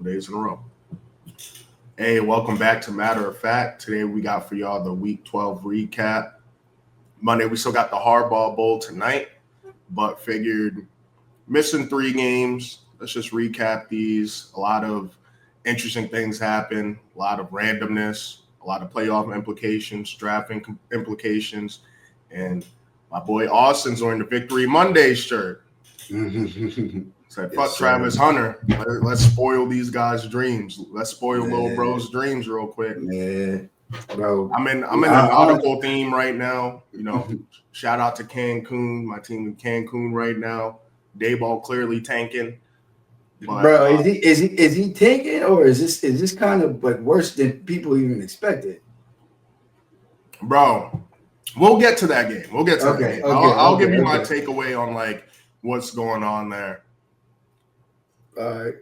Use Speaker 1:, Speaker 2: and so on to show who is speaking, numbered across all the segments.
Speaker 1: days in a row. Hey, welcome back to Matter of Fact. Today we got for y'all the Week 12 recap. Monday, we still got the Hardball Bowl tonight, but figured missing 3 games. Let's just recap these. A lot of interesting things happen, a lot of randomness, a lot of playoff implications, drafting implications, and my boy Austin's wearing the Victory Monday shirt. Said, fuck Travis Hunter. Let's spoil these guys' dreams. Let's spoil little bro's dreams real quick.
Speaker 2: Yeah, bro.
Speaker 1: I'm in a nautical theme right now. You know, shout out to Cancun, my team in Cancun right now. Dayball clearly tanking.
Speaker 2: But, bro, is he tanking, or is this kind of like worse than people even expected?
Speaker 1: Bro, we'll get to that game. We'll get to that game. I'll give you my takeaway on like what's going on there.
Speaker 2: All right.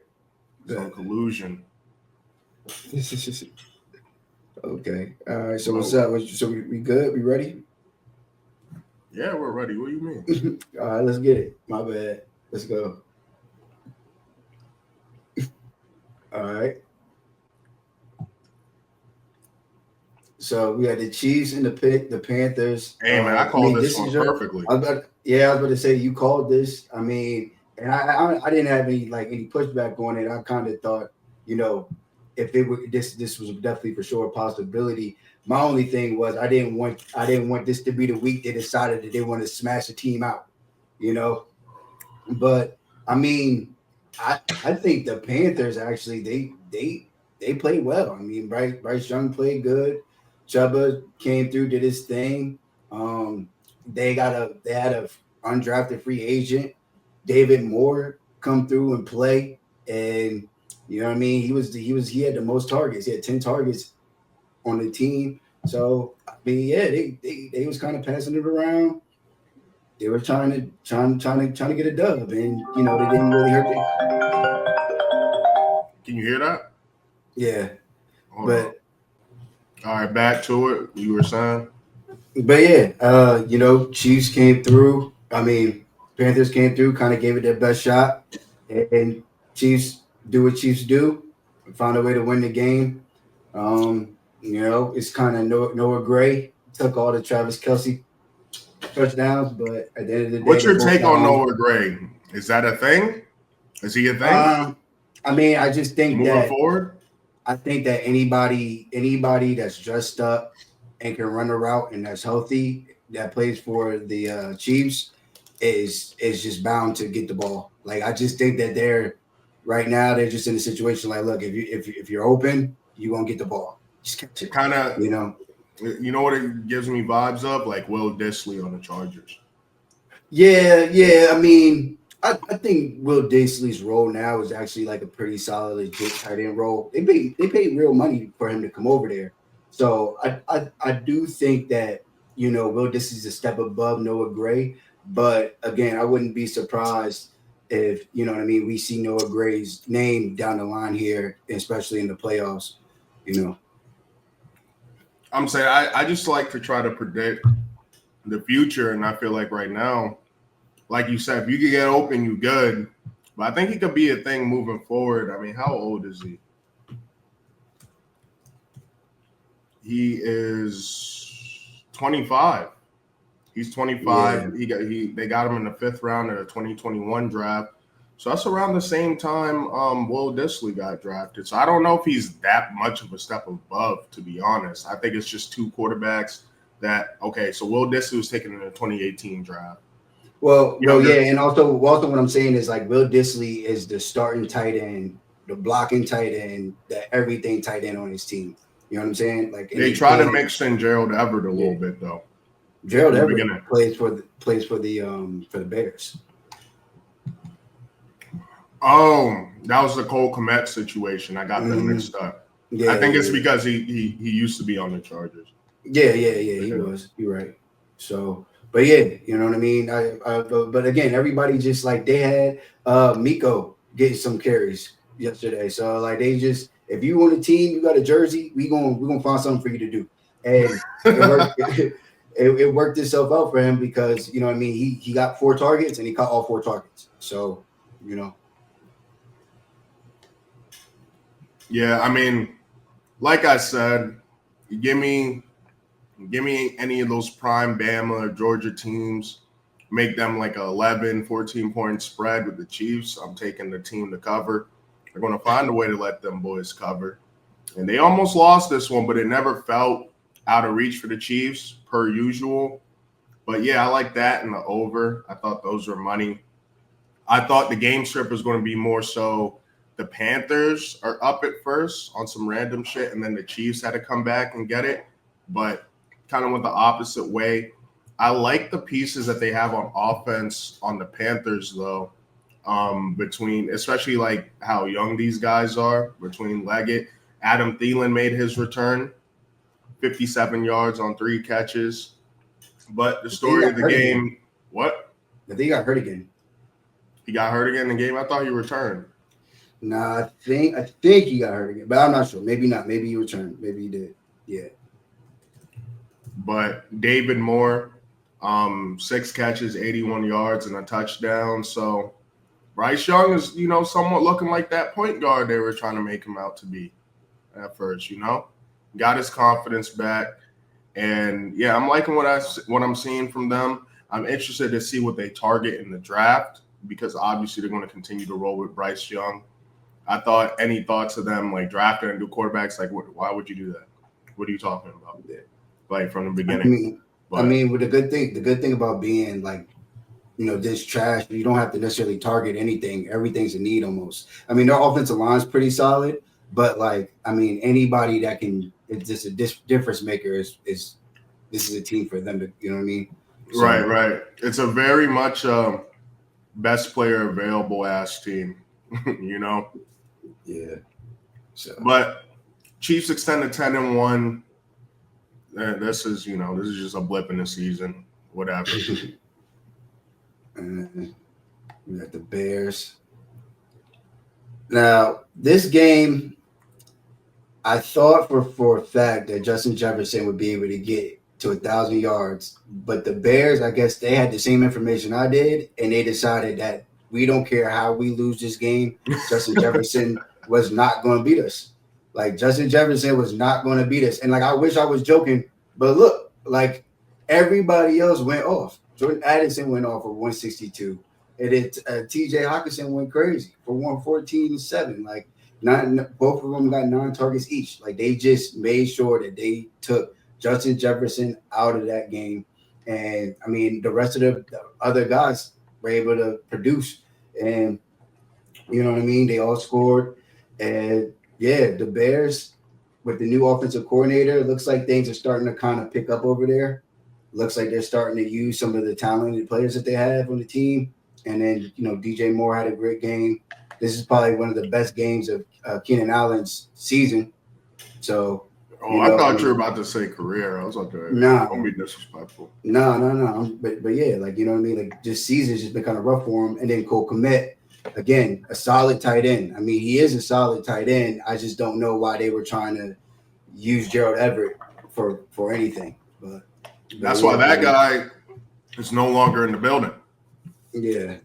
Speaker 1: Some collusion.
Speaker 2: Okay. All right. So what's up? So we good? We ready?
Speaker 1: Yeah, we're ready. What do you mean?
Speaker 2: All right, let's get it. My bad. Let's go. All right. So we had the Chiefs and the Panthers.
Speaker 1: Hey man, I called this one perfectly.
Speaker 2: I was about to say you called this. I mean, and I didn't have any pushback on it. I kind of thought, you know, if it were this was definitely for sure a possibility. My only thing was I didn't want this to be the week they decided that they want to smash the team out, you know. But I mean, I think the Panthers actually they played well. I mean, Bryce Young played good. Chuba came through, did his thing. They had a undrafted free agent, David Moore, come through and play, and you know what I mean. He had the most targets. He had 10 targets on the team. So I mean, yeah, they was kind of passing it around. They were trying to get a dub, and you know they didn't really hurt it.
Speaker 1: Can you hear that?
Speaker 2: Yeah,
Speaker 1: Hold on. All right, back to it. You were saying,
Speaker 2: but yeah, you know, Chiefs came through. I mean, Panthers came through, kind of gave it their best shot, and Chiefs do what Chiefs do, found a way to win the game. You know, it's kind of Noah Gray took all the Travis Kelce touchdowns, but at the end of the day,
Speaker 1: what's your take on Noah Gray? Is that a thing? Is he a thing?
Speaker 2: I mean, I just think
Speaker 1: moving forward.
Speaker 2: I think that anybody that's dressed up and can run a route and that's healthy that plays for the Chiefs is just bound to get the ball. Like I just think that they're just in a situation like, look, if you're open, you're gonna get the ball. Just catch it.
Speaker 1: Kind of,
Speaker 2: you know
Speaker 1: what it gives me vibes of, like Will Dissly on the Chargers.
Speaker 2: Yeah. I mean, I think Will Dissly's role now is actually like a pretty solid, legit tight end role. They paid real money for him to come over there. So I do think that, you know, Will Dissly's a step above Noah Gray. But again, I wouldn't be surprised if, you know what I mean, we see Noah Gray's name down the line here, especially in the playoffs, you know.
Speaker 1: I'm saying I just like to try to predict the future, and I feel like right now, like you said, if you could get open, you good. But I think he could be a thing moving forward. I mean, how old is he? He is 25. He's 25. Yeah. They got him in the 5th round of the 2021 draft. So that's around the same time Will Dissly got drafted. So I don't know if he's that much of a step above, to be honest. I think it's just 2 quarterbacks that, okay, so Will Dissly was taken in the 2018 draft.
Speaker 2: Well, and also what I'm saying is like Will Dissly is the starting tight end, the blocking tight end, the everything tight end on his team. You know what I'm saying? Like
Speaker 1: they try to mix in Gerald Everett a little bit though.
Speaker 2: Gerald Everett plays for the Bears.
Speaker 1: Oh, that was the Cole Kmet situation. I got them mixed up. Yeah, I think it's because he used to be on the Chargers.
Speaker 2: Yeah. He was. You're right. So, but yeah, you know what I mean. But again, everybody just like they had Miko get some carries yesterday. So like they just, if you on a team, you got a jersey, we gonna find something for you to do, and it worked itself out for him because you know what I mean. He got 4 targets and he caught all 4 targets. So you know.
Speaker 1: Yeah, I mean, like I said, give me any of those prime Bama or Georgia teams, make them like a 11, 14-point spread with the Chiefs. I'm taking the team to cover. They're going to find a way to let them boys cover. And they almost lost this one, but it never felt out of reach for the Chiefs per usual. But yeah, I like that and the over. I thought those were money. I thought the game script was going to be more so the Panthers are up at first on some random shit, and then the Chiefs had to come back and get it. But kind of went the opposite way. I like the pieces that they have on offense on the Panthers, though. Between especially like how young these guys are, between Leggett, Adam Thielen made his return, 57 yards on 3 catches. But the story of the game, what?
Speaker 2: I think he got hurt again.
Speaker 1: He got hurt again in the game? I thought he returned.
Speaker 2: Nah, I think he got hurt again, but I'm not sure. Maybe not. Maybe he returned. Maybe he did. Yeah.
Speaker 1: But David Moore, 6 catches, 81 yards, and a touchdown. So Bryce Young is, somewhat looking like that point guard they were trying to make him out to be at first. Got his confidence back, and yeah, I'm liking what I'm seeing from them. I'm interested to see what they target in the draft because obviously they're going to continue to roll with Bryce Young. I thought any thoughts of them like drafting and do quarterbacks, like why would you do that? What are you talking about? Like from the beginning.
Speaker 2: I mean, with the good thing about being like, this trash, you don't have to necessarily target anything. Everything's a need almost. I mean, their offensive line's pretty solid, but like, I mean, anybody that can, it's just a difference maker is this is a team for them to, you know what I mean?
Speaker 1: So, right. It's a very much best player available ass team,
Speaker 2: Yeah. So,
Speaker 1: but Chiefs extend to 10-1. This is just a blip in the season. Whatever.
Speaker 2: And we got the Bears. Now, this game, I thought for a fact that Justin Jefferson would be able to get to 1,000 yards, but the Bears, I guess they had the same information I did, and they decided that we don't care how we lose this game. Justin Jefferson was not going to beat us. Like, Justin Jefferson was not going to beat us. And, like, I wish I was joking, but look, like, everybody else went off. Jordan Addison went off for 162. And then T.J. Hawkinson went crazy for 114-7. Like, both of them got 9 targets each. Like, they just made sure that they took Justin Jefferson out of that game. And, I mean, the rest of the other guys were able to produce. And, you know what I mean? They all scored. And, yeah, the Bears, with the new offensive coordinator, it looks like things are starting to kind of pick up over there. Looks like they're starting to use some of the talented players that they have on the team. And then, DJ Moore had a great game. This is probably one of the best games of Keenan Allen's season. So,
Speaker 1: I thought you were about to say career. I was like, don't be disrespectful.
Speaker 2: No. But yeah, like, you know what I mean? Like, this season's just been kind of rough for him. And then Cole Kmet, again, a solid tight end. I mean, he is a solid tight end. I just don't know why they were trying to use Gerald Everett for anything. But
Speaker 1: that's why that guy is no longer in the building.
Speaker 2: Yeah.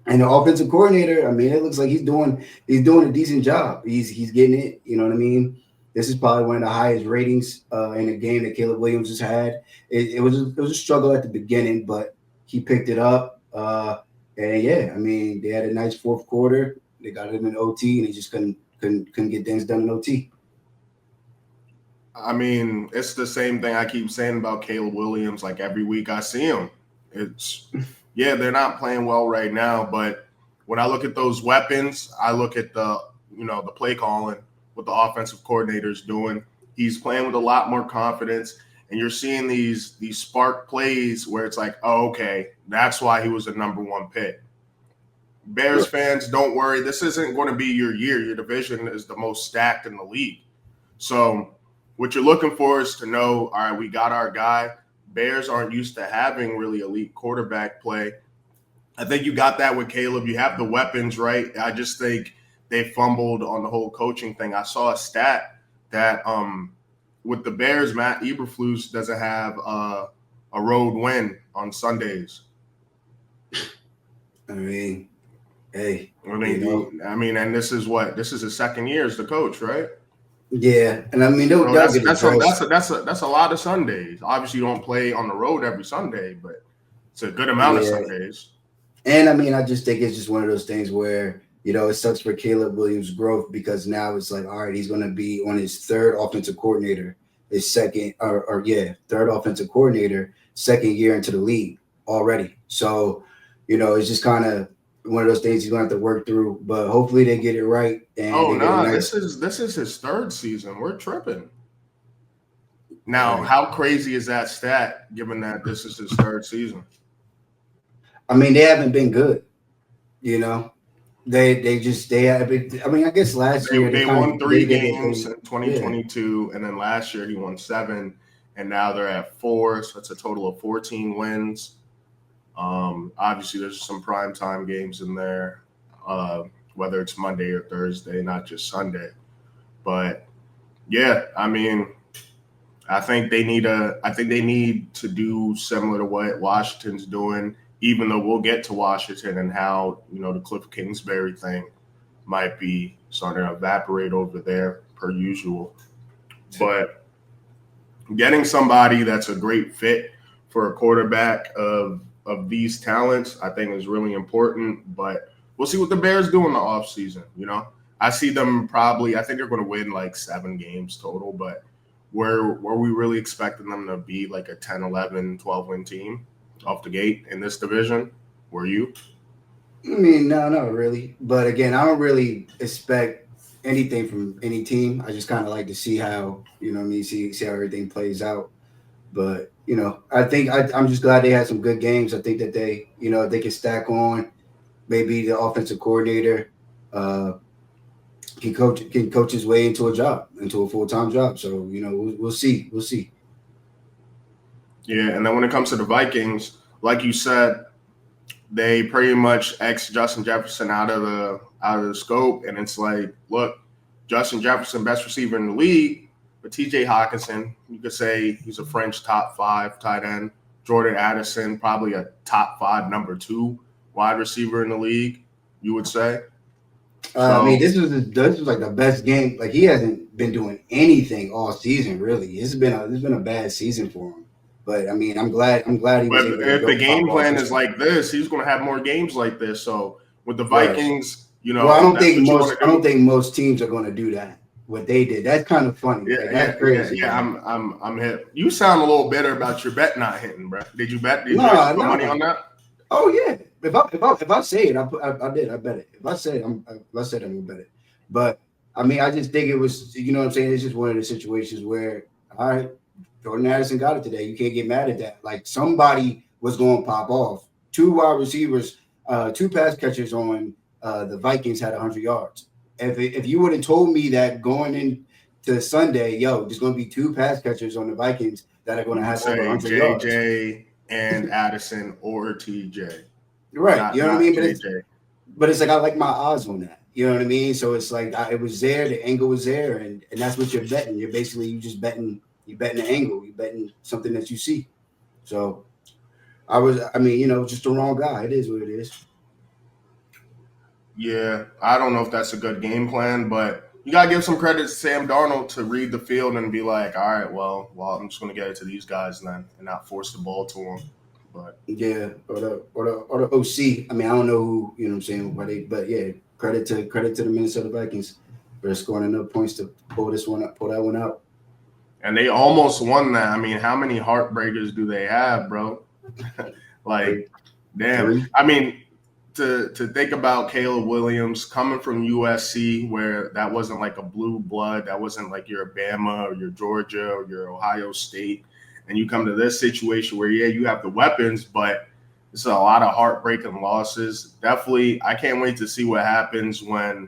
Speaker 2: And the offensive coordinator, I mean, it looks like he's doing a decent job. He's getting it. You know what I mean? This is probably one of the highest ratings in a game that Caleb Williams has had. It was a struggle at the beginning, but he picked it up. And yeah, I mean, they had a nice fourth quarter. They got it in OT, and they just couldn't get things done in OT.
Speaker 1: I mean, it's the same thing I keep saying about Caleb Williams. Like every week I see him, they're not playing well right now. But when I look at those weapons, I look at the play calling, what the offensive coordinator is doing. He's playing with a lot more confidence, and you're seeing these spark plays where it's like, oh, okay, that's why he was the number 1 pick. Bears fans, don't worry. This isn't going to be your year. Your division is the most stacked in the league. So what you're looking for is to know, all right, we got our guy. Bears aren't used to having really elite quarterback play. I think you got that with Caleb. You have the weapons, right? I just think they fumbled on the whole coaching thing. I saw a stat that with the Bears, Matt Eberflus doesn't have a road win on Sundays.
Speaker 2: I mean, Hey,
Speaker 1: I mean, and this is his second year as the coach, right?
Speaker 2: Yeah, and I mean
Speaker 1: So
Speaker 2: they'll get addressed.
Speaker 1: that's a lot of Sundays. Obviously, you don't play on the road every Sunday, but it's a good amount of
Speaker 2: Yeah,
Speaker 1: Sundays.
Speaker 2: and I mean I just think it's just one of those things where it sucks for Caleb Williams' growth because now it's like, all right, he's going to be on his third offensive coordinator, his second third offensive coordinator, second year into the league already. So it's just kind of one of those things he's going to have to work through. But hopefully they get it right and
Speaker 1: Oh
Speaker 2: they get a
Speaker 1: no,
Speaker 2: nice.
Speaker 1: this is his third season. We're tripping. Now,
Speaker 2: Right.
Speaker 1: how crazy is that stat given that this is his third season?
Speaker 2: I mean, they haven't been good. You know, they have. I mean, I guess last year
Speaker 1: They
Speaker 2: kind
Speaker 1: won
Speaker 2: of
Speaker 1: 3
Speaker 2: did what
Speaker 1: games
Speaker 2: they.
Speaker 1: in
Speaker 2: Yeah.
Speaker 1: 2022, and then last year he won 7, and now they're at 4, so it's a total of 14 wins. Obviously, there's some primetime games in there, whether it's Monday or Thursday, not just Sunday. But yeah, I mean, I think they need to do similar to what Washington's doing. Even though we'll get to Washington and how the Cliff Kingsbury thing might be starting to evaporate over there per usual, but getting somebody that's a great fit for a quarterback of these talents, I think, is really important. But we'll see what the Bears do in the offseason. I see them I think they're going to win like 7 games total, but were we really expecting them to be like a 10, 11, 12 win team off the gate in this division? Were you?
Speaker 2: I mean, no, not really. But again, I don't really expect anything from any team. I just kind of like to see how see how everything plays out. But I think I'm just glad they had some good games. I think that they can stack on. Maybe the offensive coordinator uh, can coach his way into a full-time job. So we'll see. We'll see.
Speaker 1: Yeah, and then when it comes to the Vikings, like you said, they pretty much X Justin Jefferson out of the scope, and it's like, look, Justin Jefferson, best receiver in the league, but T.J. Hawkinson, you could say he's a French top 5 tight end. Jordan Addison, probably a top 5 number 2 wide receiver in the league, you would say.
Speaker 2: I mean,
Speaker 1: So
Speaker 2: this was like the best game. Like he hasn't been doing anything all season, really. It's been a bad season for him. But I mean, I'm glad he was
Speaker 1: but
Speaker 2: able to
Speaker 1: if the
Speaker 2: go pop
Speaker 1: game
Speaker 2: off
Speaker 1: plan
Speaker 2: this
Speaker 1: is
Speaker 2: time.
Speaker 1: like this, he's going to have more games like this. So with the
Speaker 2: Right.
Speaker 1: Vikings,
Speaker 2: Well, I don't
Speaker 1: that's
Speaker 2: think
Speaker 1: what you
Speaker 2: most
Speaker 1: want
Speaker 2: I
Speaker 1: to
Speaker 2: don't
Speaker 1: do.
Speaker 2: think most teams are going to do that. What they did, that's kind of funny.
Speaker 1: Yeah,
Speaker 2: Like
Speaker 1: yeah,
Speaker 2: that's
Speaker 1: yeah,
Speaker 2: crazy,
Speaker 1: yeah.
Speaker 2: man.
Speaker 1: I'm hit. You sound a little bitter about your bet not hitting, bro. Did you bet? Did you actually
Speaker 2: No,
Speaker 1: put money on
Speaker 2: no.
Speaker 1: that?
Speaker 2: Oh yeah. If I say it, I did. I bet it. If I said it, I'm gonna bet it. But I mean, I just think it was. You know what I'm saying? It's just one of the situations where, all right, Jordan Addison got it today. You can't get mad at that. Like somebody was going to pop off. 2 wide receivers, 2 pass catchers on the Vikings had 100 yards. If you would have told me that going into Sunday, there's going to be 2 pass catchers on the Vikings that are going
Speaker 1: You
Speaker 2: to
Speaker 1: would
Speaker 2: have over
Speaker 1: say
Speaker 2: 100 yards.
Speaker 1: JJ and Addison or TJ,
Speaker 2: Right. You know what I
Speaker 1: not
Speaker 2: mean?
Speaker 1: JJ.
Speaker 2: But it's like I like my odds on that. You know what I mean? So it's like it was there, the angle was there, and that's what you're betting. You're basically you betting the angle, you betting something that you see. So I mean, just the wrong guy. It is what it is.
Speaker 1: Yeah, I don't know if that's a good game plan, but you gotta give some credit to Sam Darnold to read the field and be like, all right, well, I'm just gonna get it to these guys then, and not force the ball to them. But
Speaker 2: Yeah, or the OC. I mean, I don't know who, you know what I'm saying, but yeah, credit to the Minnesota Vikings for scoring enough points to pull that one out.
Speaker 1: and they almost won that. I mean, how many heartbreakers do they have, bro? Like,
Speaker 2: Like
Speaker 1: damn.
Speaker 2: 3.
Speaker 1: I mean, to think about Caleb Williams coming from USC, where that wasn't like a blue blood, that wasn't like your Bama or your Georgia or your Ohio State, and you come to this situation where you have the weapons, but it's a lot of heartbreaking losses. Definitely, I can't wait to see what happens when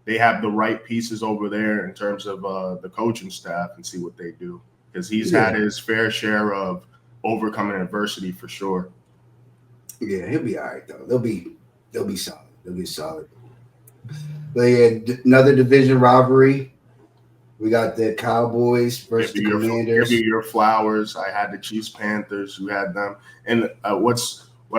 Speaker 1: they have the right pieces over there in terms of the coaching staff and see what they do, because he's had
Speaker 2: Yeah,
Speaker 1: his fair share of overcoming adversity for sure.
Speaker 2: yeah, he'll be all right though. They'll be solid. They'll be solid. But yeah, another division rivalry. We got the Cowboys
Speaker 1: Give
Speaker 2: versus the
Speaker 1: you give you
Speaker 2: Commanders.
Speaker 1: your flowers. I had the Chiefs Panthers. You had them, and what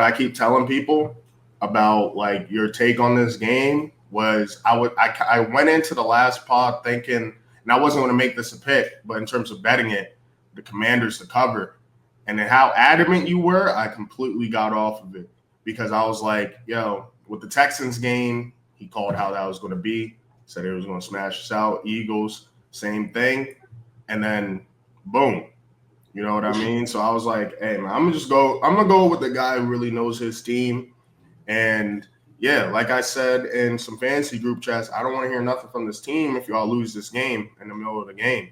Speaker 1: I keep telling people, about like your take on this game was I went into the last pod thinking, and I wasn't going to make this a pick, but in terms of betting it, the Commanders to cover, and then how adamant you were, I completely got off of it because I was like, yo, with the Texans game, he called how that was going to be, said it was going to smash us out. Eagles, same thing, and then boom. You know what I mean? So I was like, hey man, I'm gonna go with the guy who really knows his team. And yeah, like I said in some fantasy group chats, I don't want to hear nothing from this team if y'all lose this game in the middle of the game.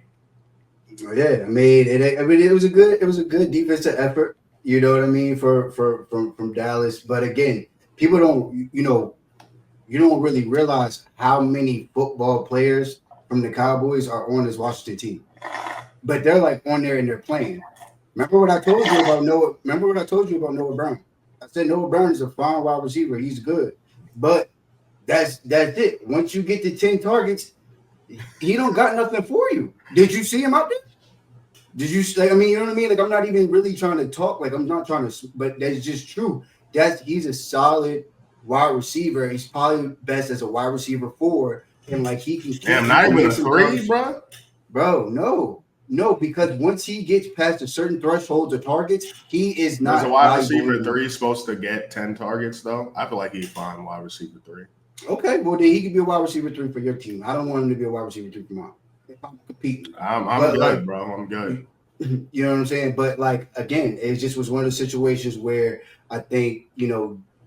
Speaker 2: Yeah, it was a good defensive effort. You know what I mean from Dallas. But again, people don't you don't really realize how many football players from the Cowboys are on this Washington team. But they're like on there and they're playing. Remember what I told you about Noah? Remember what I told you about Noah Brown? I said Noah Brown is a fine wide receiver. He's good, but that's it. Once you get to 10 targets, he don't got nothing for you. Did you see him out there? Did you? Like, I mean, you know what I mean? Like, I'm not even really trying to talk. Like, I'm not trying to, but that's just true. He's a solid wide receiver. He's probably best as a wide receiver 4, and like he can.
Speaker 1: Damn, not even a 3, bro.
Speaker 2: Bro, no, because once he gets past a certain threshold of targets, he is not.
Speaker 1: As a wide receiver 3 supposed to get 10 targets though? I feel like he's fine wide receiver 3.
Speaker 2: Okay, well then he can be a wide receiver 3 for your team. I don't want him to be a wide receiver 3 for mine. If I'm competing,
Speaker 1: I'm good, like, bro. I'm good.
Speaker 2: You know what I'm saying? But like again, it just was one of the situations where I think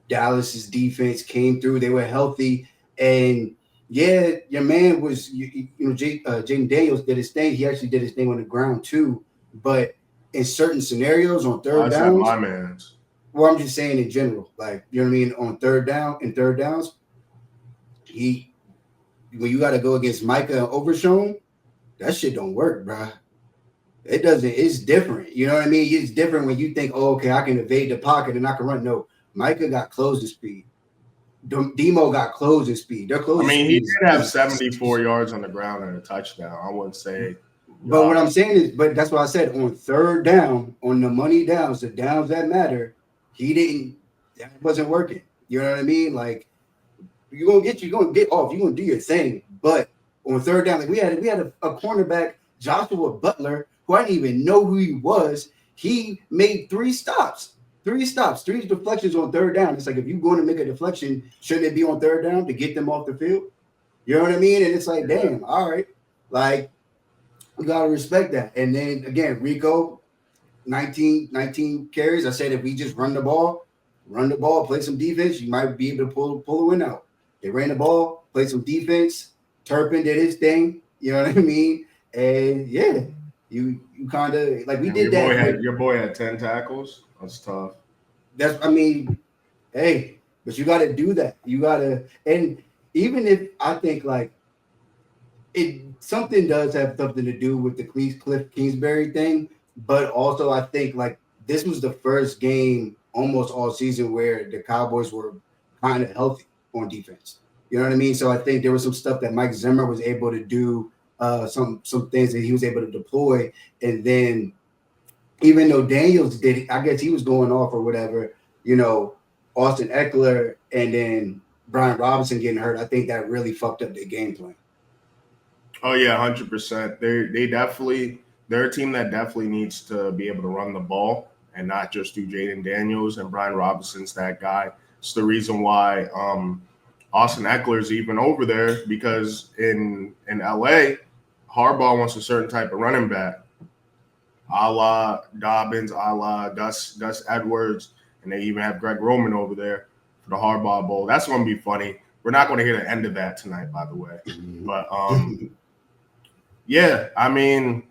Speaker 2: Dallas's defense came through. They were healthy, and yeah, your man was Jaden Daniels did his thing. He actually did his thing on the ground too. But in certain scenarios on third downs,
Speaker 1: my man's.
Speaker 2: Well, I'm just saying in general, like you know what I mean. On third downs, when you got to go against Micah and Overshown, that shit don't work, bro. It doesn't. It's different. You know what I mean? It's different when you think, oh, okay, I can evade the pocket and I can run. No, Micah got closing speed. Demo got closing speed. Their closing speed.
Speaker 1: He did have 74 yards on the ground and a touchdown. I wouldn't say.
Speaker 2: But what I'm saying is, but that's what I said on third down, on the money downs, the downs that matter, that wasn't working. You know what I mean? Like you're gonna get off. You're gonna do your thing. But on third down, like we had a cornerback, Joshua Butler, who I didn't even know who he was. He made 3 deflections on third down. It's like if you're going to make a deflection, shouldn't it be on third down to get them off the field? You know what I mean? And it's like, damn, all right. Like, you got to respect that. And then, again, Rico, 19 carries. I said if we just run the ball, play some defense, you might be able to pull a win out. They ran the ball, played some defense. Turpin did his thing. You know what I mean? And, yeah, you kind of – like we did that.
Speaker 1: Your boy had 10 tackles. That's tough.
Speaker 2: Hey, but you got to do that. You got to, and even if I think like something does have something to do with the Cliff Kingsbury thing, but also I think like this was the first game almost all season where the Cowboys were kind of healthy on defense. You know what I mean? So I think there was some stuff that Mike Zimmer was able to do, some things that he was able to deploy, and then. Even though Daniels did it, I guess he was going off or whatever, Austin Eckler and then Brian Robinson getting hurt, I think that really fucked up their game plan.
Speaker 1: Oh, yeah, 100%. They're a team that definitely needs to be able to run the ball and not just do Jaden Daniels, and Brian Robinson's that guy. It's the reason why Austin Eckler's even over there, because in LA, Harbaugh wants a certain type of running back. A la Dobbins, a la Gus Edwards, and they even have Greg Roman over there for the Harbaugh Bowl. That's going to be funny. We're not going to hear the end of that tonight, by the way. But, yeah, I mean,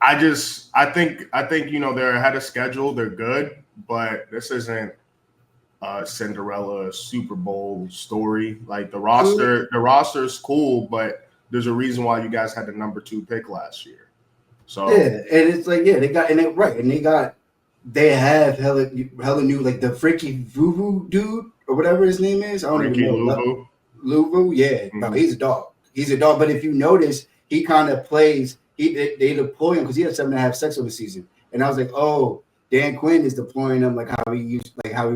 Speaker 1: I think they're ahead of schedule. They're good, but this isn't a Cinderella Super Bowl story. Like the roster is cool, but there's a reason why you guys had the number 2 pick last year. So
Speaker 2: yeah, and it's like they have hella new, like the Freaky Vuvu dude or whatever his name is. I don't even know. Luvu, yeah, no, he's a dog. He's a dog. But if you notice, he kind of plays. They deploy him because he had 7.5 sacks on the season, and I was like, oh, Dan Quinn is deploying him like how he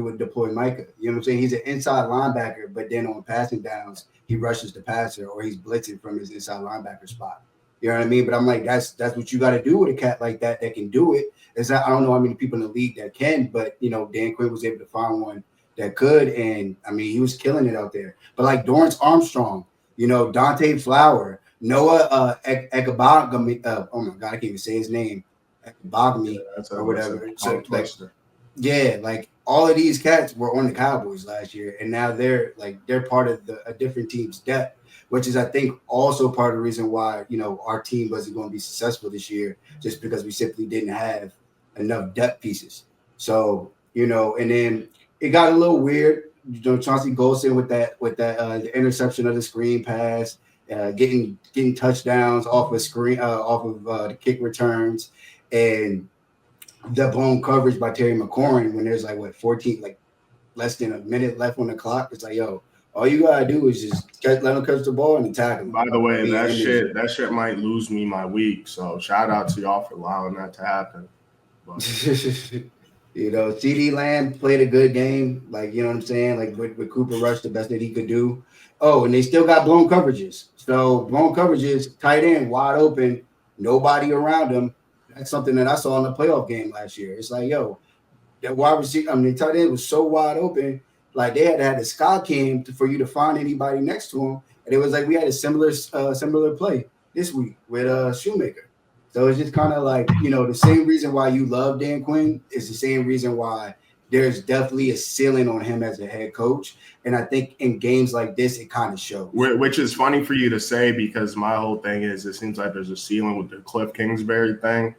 Speaker 2: would deploy Micah. You know what I'm saying? He's an inside linebacker, but then on passing downs, he rushes the passer or he's blitzing from his inside linebacker spot. You know what I mean? But I'm like, that's what you got to do with a cat like that can do it. Is that I don't know how many people in the league that can, but Dan Quinn was able to find one that could, and I mean he was killing it out there. But like Dorrance Armstrong, Dante Flower, Noah Ekabagami, oh my god, I can't even say his name. Bogme or whatever. So like all of these cats were on the Cowboys last year, and now they're part of a different team's depth, which is I think also part of the reason why our team wasn't going to be successful this year, just because we simply didn't have enough depth pieces. So and then it got a little weird. Chauncey Golston with that the interception of the screen pass, getting touchdowns off of the kick returns. And the blown coverage by Terry McLaurin when there's 14, less than a minute left on the clock. It's like, yo, all you gotta do is just let him catch the ball and tackle him.
Speaker 1: By the way, that shit might lose me my week. So shout out to y'all for allowing that to happen.
Speaker 2: CeeDee Lamb played a good game. Like, you know what I'm saying? Like with Cooper Rush, the best that he could do. Oh, and they still got blown coverages. So blown coverages, tight end, wide open, nobody around him. That's something that I saw in the playoff game last year. It's like, yo, that wide receiver, the tight end was so wide open. Like they had to have the sky cam for you to find anybody next to him. And it was like we had a similar play this week with Shoemaker. So it's just kind of like, the same reason why you love Dan Quinn is the same reason why there's definitely a ceiling on him as a head coach. And I think in games like this, it kind of shows.
Speaker 1: Which is funny for you to say, because my whole thing is it seems like there's a ceiling with the Cliff Kingsbury thing.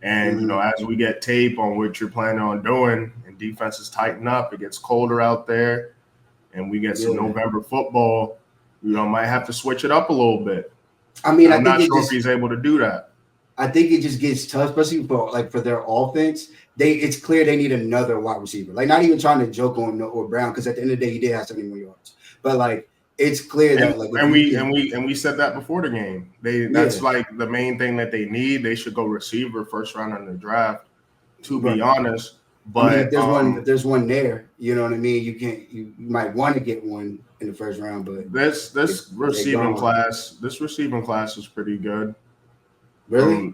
Speaker 1: And, as we get tape on what you're planning on doing and defenses tighten up, it gets colder out there and we get some November football, might have to switch it up a little bit.
Speaker 2: I mean,
Speaker 1: I'm not sure if he's able to do that.
Speaker 2: I think it just gets tough, especially for their offense. It's clear they need another wide receiver. Like, not even trying to joke on or Brown, because at the end of the day, he did have 71 yards. But it's clear that
Speaker 1: we said that before the game. That's like the main thing that they need. They should go receiver first round in the draft, to be honest. But
Speaker 2: if there's one there, you know what I mean. You might want to get one in the first round, but
Speaker 1: this receiving class is pretty good.
Speaker 2: Really?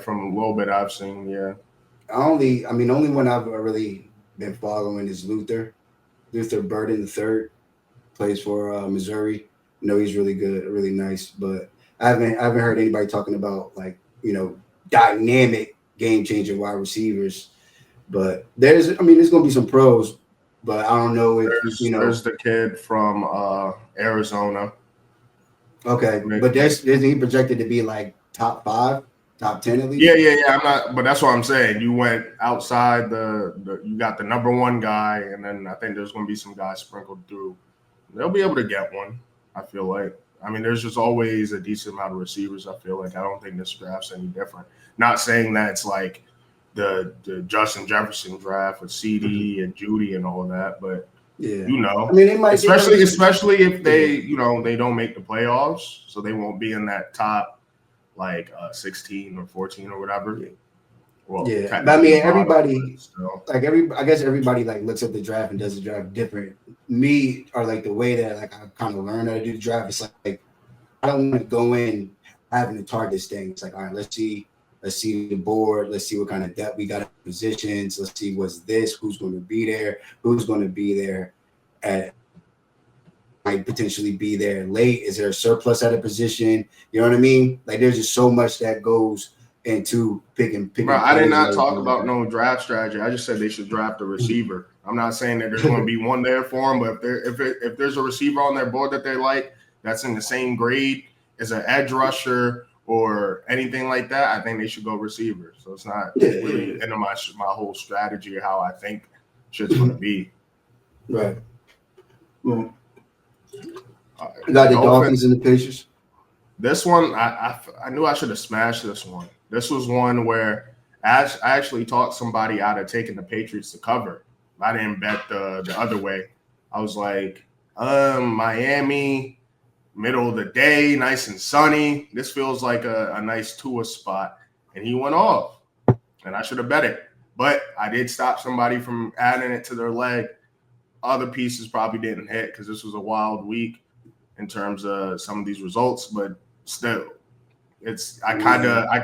Speaker 1: From a little bit I've seen. Yeah.
Speaker 2: The only one I've really been following is Luther Burden III. Plays for Missouri. He's really good, really nice, but I haven't heard anybody talking about dynamic game changing wide receivers. But there's going to be some pros, but I don't know if
Speaker 1: there's the kid from Arizona.
Speaker 2: Okay, but isn't he projected to be top 5, top 10 at least?
Speaker 1: Yeah. I'm not, but that's what I'm saying. You went outside you got the number one guy, and then I think there's going to be some guys sprinkled through. They'll be able to get one, I feel like. There's just always a decent amount of receivers, I feel like. I don't think this draft's any different. Not saying that it's like the Justin Jefferson draft with CD and Judy and all that, but they might especially if they they don't make the playoffs, so they won't be in that top 16 or 14 or whatever.
Speaker 2: Yeah. Well, but everybody I guess everybody looks at the draft and does the draft different. Me, or the way that I kind of learned how to do the draft, it's I don't want to go in having to target this thing. It's all right, let's see the board, let's see what kind of depth we got in positions, let's see who's going to be there might potentially be there late. Is there a surplus at a position? You know what I mean? There's just so much that goes into picking.
Speaker 1: Bro, I did not talk about no draft strategy. I just said they should draft a receiver. I'm not saying that there's going to be one there for them, but if there's a receiver on their board that they like, that's in the same grade as an edge rusher or anything like that, I think they should go receiver. So it's not really into my whole strategy or how I think shit's going to be.
Speaker 2: Right. Well, you got the Dolphins and the Pacers.
Speaker 1: This one, I knew I should have smashed this one. This was one where I actually talked somebody out of taking the Patriots to cover. I didn't bet the other way. I was like, Miami, middle of the day, nice and sunny. This feels like a nice Tua spot. And he went off. And I should have bet it. But I did stop somebody from adding it to their leg. Other pieces probably didn't hit because this was a wild week in terms of some of these results, but still, I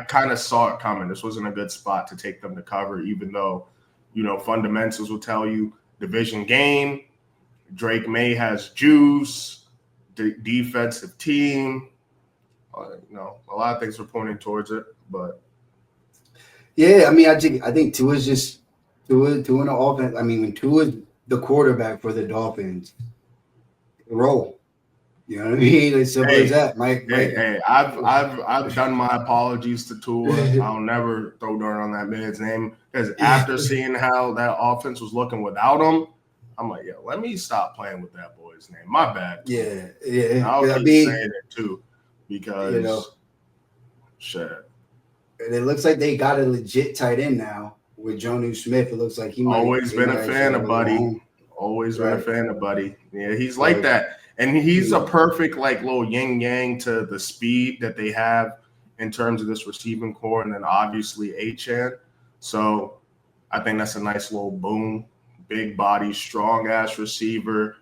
Speaker 1: kind of saw it coming. This wasn't a good spot to take them to cover, even though, fundamentals will tell you division game. Drake May has juice, defensive team. A lot of things were pointing towards it, but
Speaker 2: yeah, I mean, I think Tua's just Tua in the offense. I mean, when Tua's the quarterback for the Dolphins, roll. You know what I mean? As simple as that.
Speaker 1: Hey, I've done my apologies to Tua. I'll never throw dirt on that man's name because after seeing how that offense was looking without him, I'm like, yo, let me stop playing with that boy's name. My bad.
Speaker 2: Yeah.
Speaker 1: I'll keep saying it too because shit.
Speaker 2: And it looks like they got a legit tight end now with Jonnu Smith. It looks like he might
Speaker 1: always been a fan of Buddy. Always been a fan of Buddy. Yeah, he's like that. And he's a perfect little yin yang to the speed that they have in terms of this receiving core, and then obviously Achane. So I think that's a nice little boom. Big body, strong ass receiver.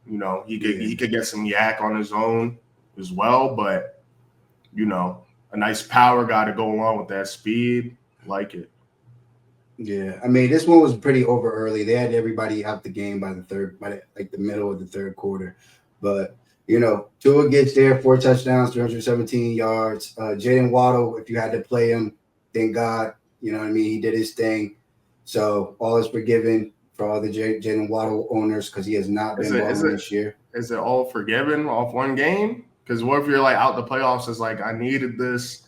Speaker 1: He could get some yak on his own as well, but a nice power guy to go along with that speed. Like it.
Speaker 2: Yeah, I mean, this one was pretty over early. They had everybody out the game by the middle of the third quarter. But, Tua gets there, 4 touchdowns, 317 yards. Jaylen Waddle, if you had to play him, thank God, you know what I mean? He did his thing. So all is forgiven for all the Jaylen Waddle owners because he has not been balling this year.
Speaker 1: Is it all forgiven off one game? Because what if you're out the playoffs is I needed this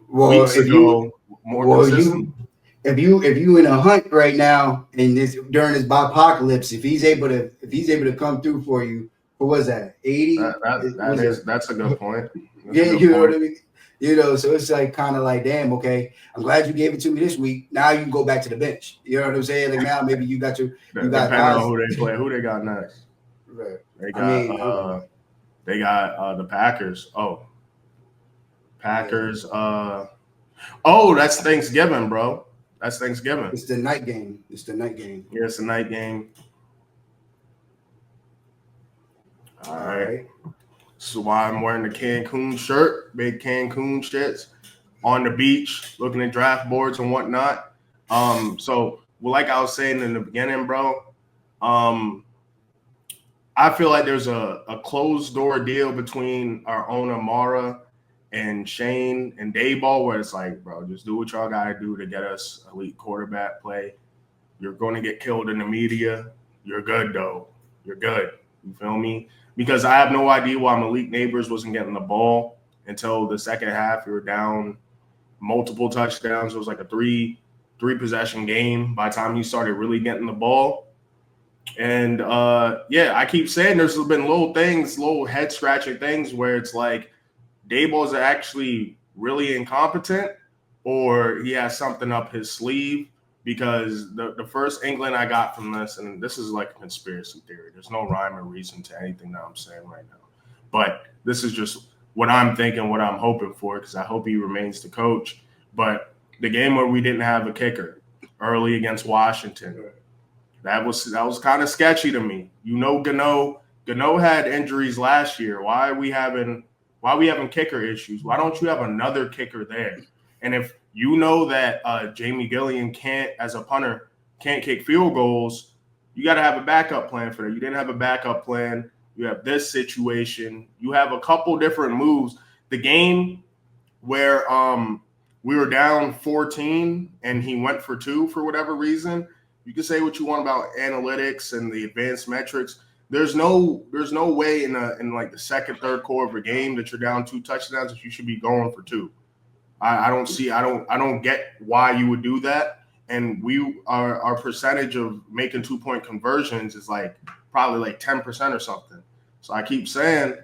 Speaker 1: weeks ago, more consistent?
Speaker 2: If you in a hunt right now and during this BYEpocalypse, if he's able to come through for you, what was that? 80?
Speaker 1: That's a good point.
Speaker 2: Know what I mean? So it's kind of damn, okay, I'm glad you gave it to me this week. Now you can go back to the bench. You know what I'm saying? Now maybe you got
Speaker 1: depending on who they play, who they got next.
Speaker 2: Right.
Speaker 1: They got the Packers. Oh. Packers.
Speaker 2: Yeah.
Speaker 1: That's Thanksgiving, bro. That's Thanksgiving.
Speaker 2: It's the night game.
Speaker 1: Yeah, it's the night game. All right. So why I'm wearing the Cancun shirt, big Cancun shits, on the beach, looking at draft boards and whatnot. Like I was saying in the beginning, bro, I feel like there's a closed door deal between our owner Mara and Shane and Dayball, where it's bro, just do what y'all gotta do to get us elite quarterback play. You're going to get killed in the media. You're good, though. You're good. You feel me? Because I have no idea why Malik Neighbors wasn't getting the ball until the second half. We were down multiple touchdowns. It was a three possession game by the time he started really getting the ball. And, I keep saying there's been little head scratching things where it's Dayball's actually really incompetent or he has something up his sleeve, because the first inkling I got from this, and this is a conspiracy theory, there's no rhyme or reason to anything that I'm saying right now, but this is just what I'm thinking, what I'm hoping for, because I hope he remains the coach. But the game where we didn't have a kicker early against Washington, that was kind of sketchy to me. Gano had injuries last year. Why are we having kicker issues? Why don't you have another kicker there? And if that Jamie Gillian as a punter, can't kick field goals, you got to have a backup plan for that. You didn't have a backup plan. You have this situation. You have a couple different moves. The game where we were down 14 and he went for 2 for whatever reason. You can say what you want about analytics and the advanced metrics. There's no way in the second, third quarter of a game that you're down 2 touchdowns that you should be going for 2. I don't get why you would do that. And our percentage of making 2-point conversions is probably 10% or something. So I keep saying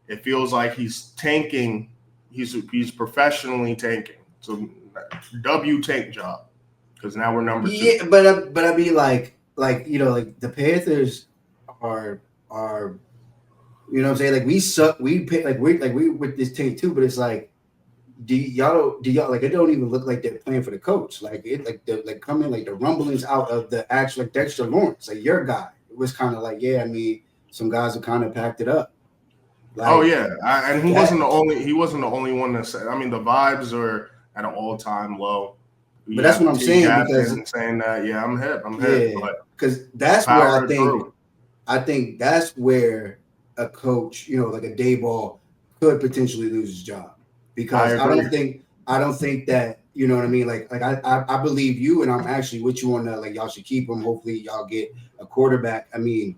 Speaker 1: it feels like he's tanking. He's professionally tanking. So W tank job, because now we're number 2.
Speaker 2: Yeah, but I mean the Panthers are you know what I'm saying, we suck. We pick we with this tank too, but it's do y'all like it don't even look like they're playing for the coach. Like it like coming like the rumblings out of the actual like Dexter Lawrence, like your guy. It was kind of like, yeah, I mean, some guys have kind of packed it up.
Speaker 1: Oh
Speaker 2: Like
Speaker 1: yeah, and he
Speaker 2: that,
Speaker 1: wasn't the only. He wasn't the only one that said. I mean, the vibes are at an all-time low.
Speaker 2: but
Speaker 1: We
Speaker 2: that's
Speaker 1: have
Speaker 2: what
Speaker 1: the
Speaker 2: I'm
Speaker 1: team
Speaker 2: saying because
Speaker 1: captain saying that. Yeah, I'm hip,
Speaker 2: yeah,
Speaker 1: but
Speaker 2: because that's where
Speaker 1: power through.
Speaker 2: I think that's where a coach, you know, like a day ball could potentially lose his job
Speaker 1: I
Speaker 2: because
Speaker 1: agree.
Speaker 2: I don't think that, you know what I mean? Like I believe you and I'm actually with you on that. Like y'all should keep him. Hopefully y'all get a quarterback. I mean,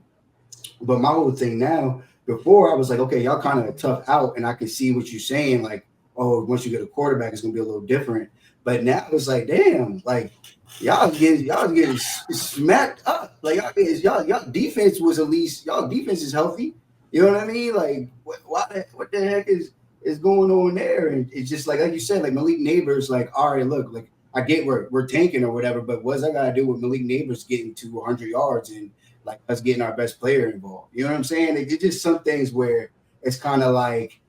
Speaker 2: but my whole thing now, before I was like, okay, y'all kind of tough out, and I can see what you're saying. Like, oh, once you get a quarterback, it's gonna be a little different. But now it's like, damn, like y'all getting smacked up. Like y'all defense was at least y'all defense is healthy. You know what I mean? Like what the heck is going on there? And it's just like you said, like Malik Neighbors, like, all right, look, like I get we're tanking or whatever, but what's that got to do with Malik Neighbors getting to 100 yards and like us getting our best player involved? You know what I'm saying? It's just some things where it's kind of like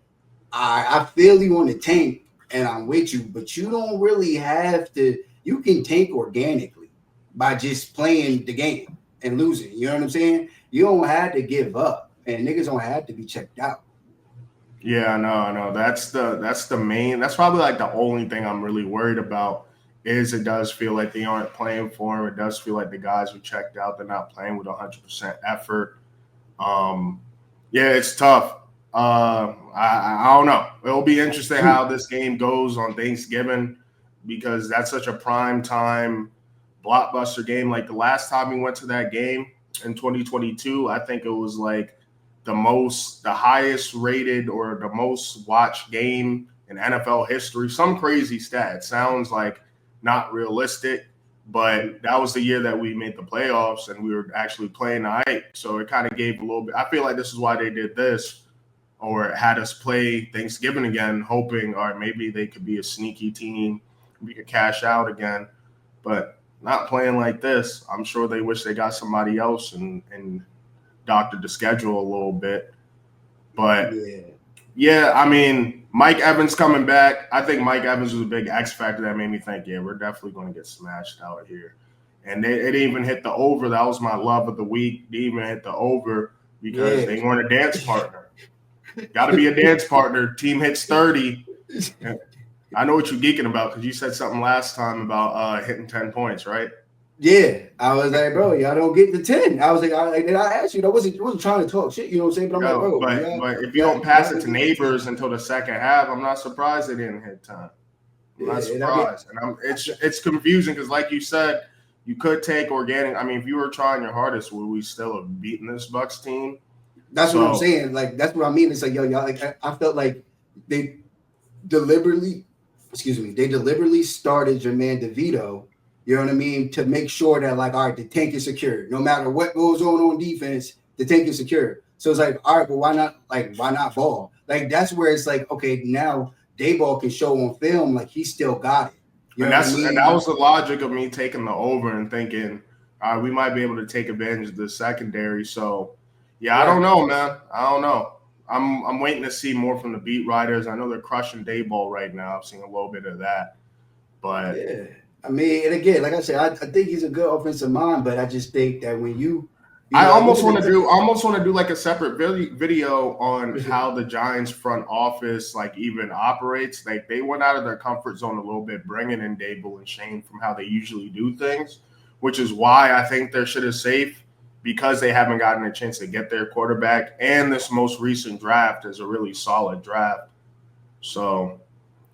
Speaker 2: I feel you on the tank and I'm with you, but you don't really have to. You can tank organically by just playing the game and losing. You know what I'm saying? You don't have to give up, and niggas don't have to be checked out.
Speaker 1: Yeah, I know. That's the main. That's probably like the only thing I'm really worried about. Is it does feel like they aren't playing for him. It does feel like the guys who checked out, they're not playing with 100% effort. Um, yeah, it's tough. I don't know. It'll be interesting how this game goes on Thanksgiving because that's such a prime time blockbuster game. Like the last time we went to that game in 2022, I think it was like the highest rated or the most watched game in NFL history. Some crazy stat. It sounds like not realistic, but that was the year that we made the playoffs and we were actually playing the hype. So it kind of gave a little bit. I feel like this is why they did this or had us play Thanksgiving again, hoping, or maybe they could be a sneaky team. We could cash out again, but not playing like this. I'm sure they wish they got somebody else and doctored the schedule a little bit. But
Speaker 2: Yeah,
Speaker 1: yeah, I mean, Mike Evans coming back. I think Mike Evans was a big X factor that made me think, yeah, we're definitely going to get smashed out here. And it even hit the over. That was my love of the week. They even hit the over because
Speaker 2: yeah.
Speaker 1: they weren't a dance partner. Got to be a dance partner. Team hits 30. I know what you're geeking about because you said something last time about hitting 10 points, right?
Speaker 2: Yeah, I was like, bro, y'all don't get the 10. I was like, and I asked you, I wasn't trying to talk shit, you know what I'm saying? But I'm like,
Speaker 1: No,
Speaker 2: bro,
Speaker 1: but if you don't pass it to neighbors until the second half, I'm not surprised they didn't hit 10. I'm not
Speaker 2: yeah, and I mean,
Speaker 1: surprised, and it's confusing because, like you said, you could take organic. I mean, if you were trying your hardest, would we still have beaten this Bucks team?
Speaker 2: that's what I'm
Speaker 1: So
Speaker 2: saying. Like, that's what I mean. It's like, yo, y'all, like, I felt like they deliberately, they deliberately started Jermaine DeVito, you know what I mean, to make sure that, like, all right, the tank is secure. No matter what goes on defense, the tank is secure. So it's like, all right, well, why not ball? Like, that's where it's like, okay, now Dayball can show on film, like, he still got it. You know what I
Speaker 1: and that
Speaker 2: mean?
Speaker 1: was the logic of me taking the over and thinking, we might be able to take advantage of the secondary. So, yeah, I don't
Speaker 2: Right.
Speaker 1: know, man. I don't know. I'm waiting to see more from the beat writers. I know they're crushing Dayball right now. I've seen a little bit of that, but
Speaker 2: Yeah. I mean, and again, like I said, I think he's a good offensive mind, but I just think that when you
Speaker 1: I
Speaker 2: know, like, look
Speaker 1: almost
Speaker 2: at
Speaker 1: want to
Speaker 2: the
Speaker 1: do like a separate video on how the Giants front office like even operates. Like they went out of their comfort zone a little bit, bringing in Dable and Shane from how they usually do things, which is why I think their shit is safe because they haven't gotten a chance to get their quarterback. And this most recent draft is a really solid draft. So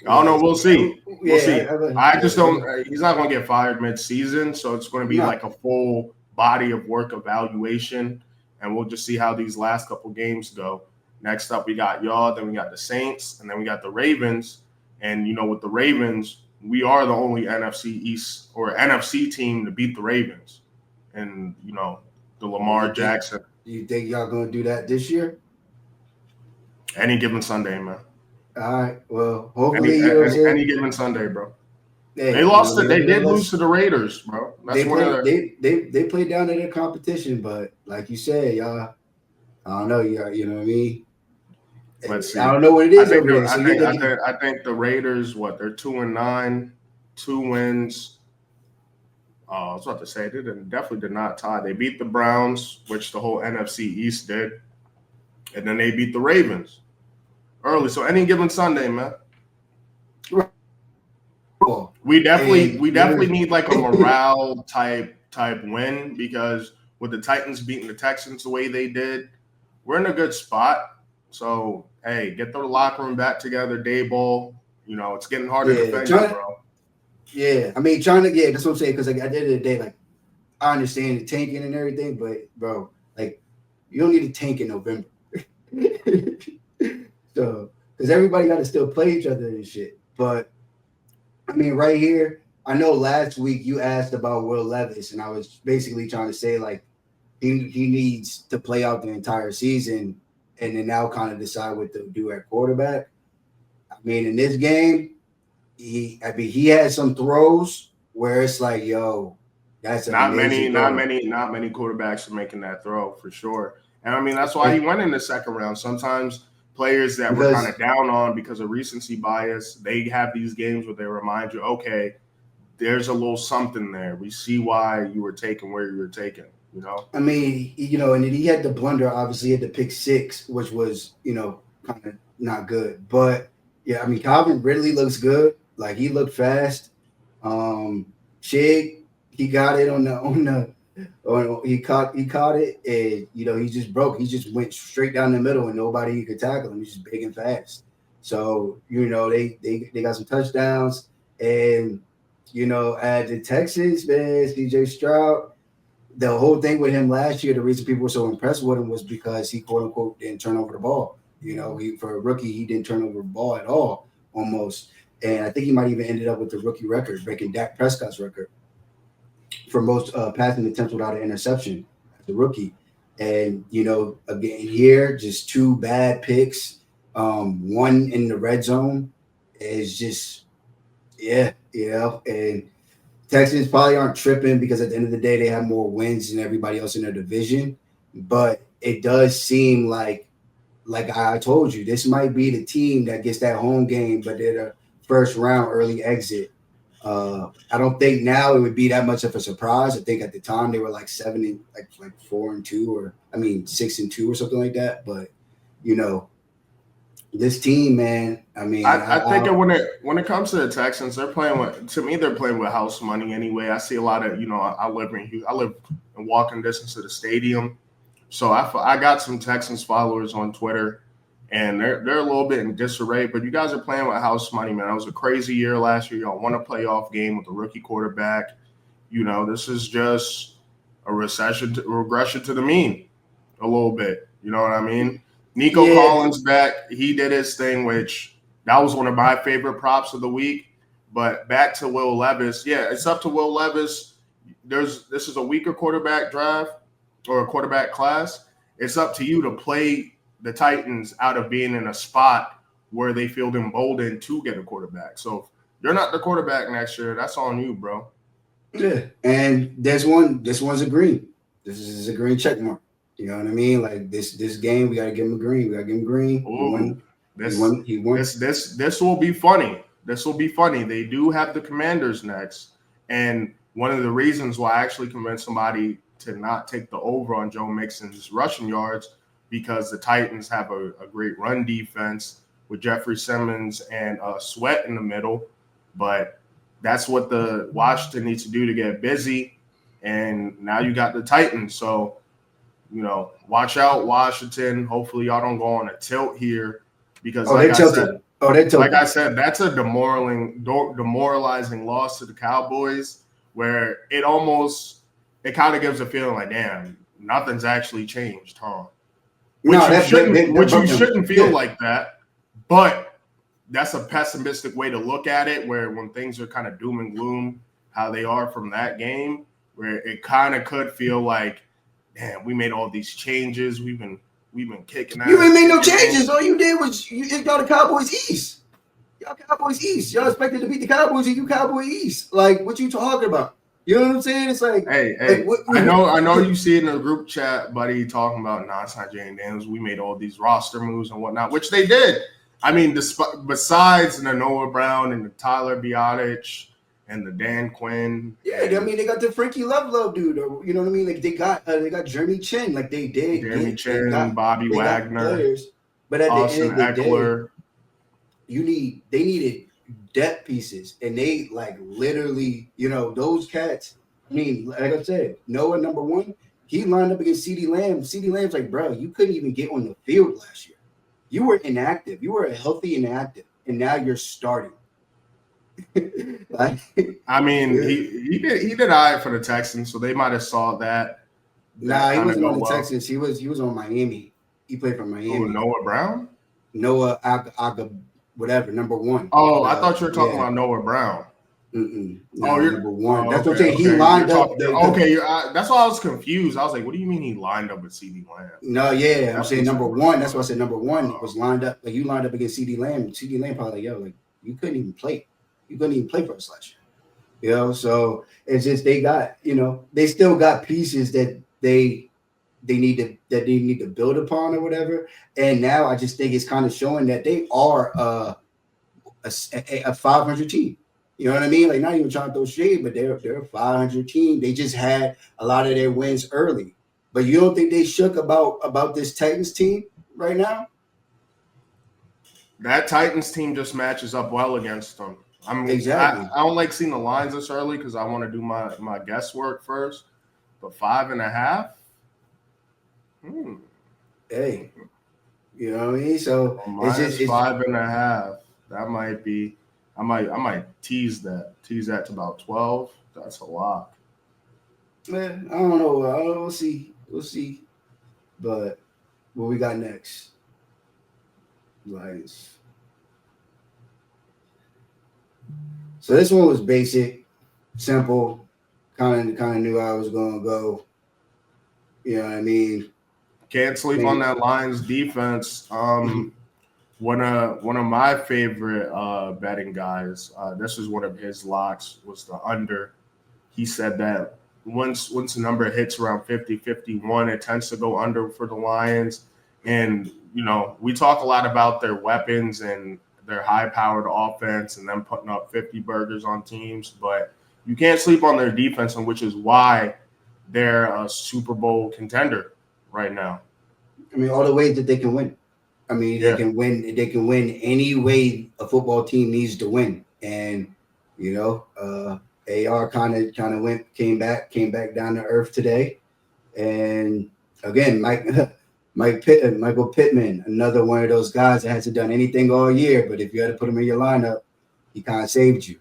Speaker 1: I don't know.
Speaker 2: yeah,
Speaker 1: We'll see. We'll see. I just
Speaker 2: yeah,
Speaker 1: don't. He's not going to get fired mid-season, so it's going to be
Speaker 2: no.
Speaker 1: like a full body of work evaluation, and we'll just see how these last couple games go. Next up, we got y'all, then we got the Saints, and then we got the Ravens. And with the Ravens, we are the only NFC East or NFC team to beat the Ravens, and the Lamar Jackson.
Speaker 2: You think y'all gonna do that this year?
Speaker 1: Any given Sunday, man.
Speaker 2: All right. Well,
Speaker 1: Any
Speaker 2: hopefully, you know what I'm
Speaker 1: any,
Speaker 2: saying.
Speaker 1: any given Sunday, bro. They
Speaker 2: Hey,
Speaker 1: lost it. They
Speaker 2: you know,
Speaker 1: did lose to the Raiders, bro. That's
Speaker 2: they
Speaker 1: one of
Speaker 2: play
Speaker 1: the.
Speaker 2: they play down to their competition, but like you said, y'all, I don't know, you know what I mean.
Speaker 1: Let's see.
Speaker 2: I don't know what it is over there. So
Speaker 1: I think the Raiders, they're 2-9, 2 wins. I was about to say they definitely did not tie. They beat the Browns, which the whole NFC East did, and then they beat the Ravens early. So any given Sunday, man. We definitely need like a morale type win, because with the Titans beating the Texans the way they did, we're in a good spot. So hey, get the locker room back together, Dayball. It's getting hard to defend you, bro.
Speaker 2: Yeah, I mean, that's what I'm saying. Because like at the end of the day, like I understand the tanking and everything, but bro, like you don't need to tank in November. So, because everybody got to still play each other and shit. But I mean, right here, I know last week you asked about Will Levis, and I was basically trying to say like he needs to play out the entire season and then now kind of decide what to do at quarterback. I mean, in this game, he had some throws where it's like, yo, that's
Speaker 1: not many quarterbacks are making that throw for sure. And I mean, that's why he went in the second round. Sometimes players that we're kind of down on because of recency bias, they have these games where they remind you, okay, there's a little something there. We see why you were taken where you were taken,
Speaker 2: I mean, and then he had the blunder, obviously, he had the pick 6, which was, kind of not good. But yeah, I mean, Calvin Ridley looks good. Like he looked fast. Chig, he got it he caught it, and he just broke. He just went straight down the middle, and nobody could tackle him. He's just big and fast. So they got some touchdowns, and at the Texans, man, CJ Stroud. The whole thing with him last year, the reason people were so impressed with him was because he quote unquote didn't turn over the ball. For a rookie, he didn't turn over the ball at all, almost. And I think he might even ended up with the rookie record, breaking Dak Prescott's record for most passing attempts without an interception as a rookie. And, again, here, just 2 bad picks, one in the red zone is just, and Texans probably aren't tripping because at the end of the day, they have more wins than everybody else in their division. But it does seem like I told you, this might be the team that gets that home game, but they're the first round early exit. I don't think now it would be that much of a surprise. I think at the time they were like 4-2, or 6-2 or something like that. But this team, man. I mean,
Speaker 1: I think when it comes to the Texans, they're playing with house money anyway. I see a lot of I live in walking distance to the stadium, so I got some Texans followers on Twitter, and they're a little bit in disarray. But you guys are playing with house money, man. It was a crazy year last year. Y'all won a playoff game with a rookie quarterback. This is just a regression to the mean, a little bit. You know what I mean? Nico Collins back. He did his thing, which that was one of my favorite props of the week. But back to Will Levis. Yeah, it's up to Will Levis. This is a weaker quarterback draft or a quarterback class. It's up to you to play the Titans out of being in a spot where they feel emboldened to get a quarterback. So if you're not the quarterback next year, that's on you, bro.
Speaker 2: Yeah, and this one's a green. This is a green check mark. You know what I mean? Like this game, we gotta give him a green. We gotta give him green.
Speaker 1: Ooh, he won. This will be funny. This will be funny. They do have the Commanders next, and one of the reasons why I actually convinced somebody to not take the over on Joe Mixon's rushing yards, because the Titans have a great run defense with Jeffrey Simmons and Sweat in the middle, but that's what the Washington needs to do to get busy, and now you got the Titans, so. Watch out, Washington. Hopefully, y'all don't go on a tilt here, because like I said, that's a demoralizing loss to the Cowboys, where it kind of gives a feeling like, damn, nothing's actually changed, huh? Which you shouldn't feel like that, but that's a pessimistic way to look at it, where when things are kind of doom and gloom, how they are from that game, where it kind of could feel like, damn, we made all these changes. We've been kicking ass.
Speaker 2: You didn't make no changes. All you did was you got the Cowboys East. Y'all Cowboys East. Y'all expected to beat the Cowboys and you Cowboys East. Like, what you talking about? You know what I'm saying? It's like,
Speaker 1: hey, I know you see it in the group chat, buddy, talking about, nah, it's not Jane Daniels. We made all these roster moves and whatnot, which they did. I mean, besides the Noah Brown and the Tyler Biotic and the Dan Quinn.
Speaker 2: Yeah, I mean, they got the Frankie Love dude. Or, you know what I mean? Like they got Jeremy Chin. Like they did.
Speaker 1: Jeremy Chin, Bobby Wagner,
Speaker 2: players. But at
Speaker 1: Austin
Speaker 2: the end of the
Speaker 1: Eckler.
Speaker 2: day, they needed depth pieces, and they like literally, you know, those cats. I mean, like I said, Noah number one, he lined up against CeeDee Lamb. CeeDee Lamb's like, bro, you couldn't even get on the field last year. You were inactive. You were healthy inactive, and now you're starting.
Speaker 1: Like, I mean, he did all right for the Texans, so they might have saw that.
Speaker 2: Nah, he wasn't on the Texans. He was on Miami. He played for Miami.
Speaker 1: Oh, Noah Brown?
Speaker 2: Noah Aga, whatever, number one.
Speaker 1: Oh, I thought you were talking about Noah Brown.
Speaker 2: No, you're number one. That's what I'm saying.
Speaker 1: Okay.
Speaker 2: He lined up.
Speaker 1: That's why I was confused. I was like, what do you mean he lined up with CeeDee Lamb?
Speaker 2: No, I'm saying number one. That's why I said number one was lined up. Like you lined up against CeeDee Lamb. CeeDee Lamb probably like, yo, like you couldn't even play. You couldn't even play for us last year. You know, so it's just they got, you know, they still got pieces that they need to build upon or whatever. And now I just think it's kind of showing that they are a 500 team. You know what I mean? Like not even trying to throw shade, but they're a 500 team. They just had a lot of their wins early. But you don't think they shook about this Titans team right now?
Speaker 1: That Titans team just matches up well against them. I mean, exactly. I don't like seeing the lines this early because I want to do my guesswork first. But 5.5.
Speaker 2: Hey, you know what I mean? So
Speaker 1: it's 5.5. That might be. I might tease that to about 12. That's a lot.
Speaker 2: Man, I don't know. We'll see. But what we got next? Lions. So this one was basic, simple, kind of knew I was gonna go. You know what I mean?
Speaker 1: Can't sleep on that Lions defense. One of my favorite betting guys, this is one of his locks, was the under. He said that once the number hits around 50, 51, it tends to go under for the Lions. And, you know, we talk a lot about their weapons and their high-powered offense and them putting up 50 burgers on teams, but you can't sleep on their defense, and which is why they're a Super Bowl contender right now.
Speaker 2: I mean, all the ways that they can win. I mean, they can win. They can win any way a football team needs to win, and you know, AR kind of came back down to earth today, and again, Michael Pittman, another one of those guys that hasn't done anything all year, but if you had to put him in your lineup, he kind of saved you.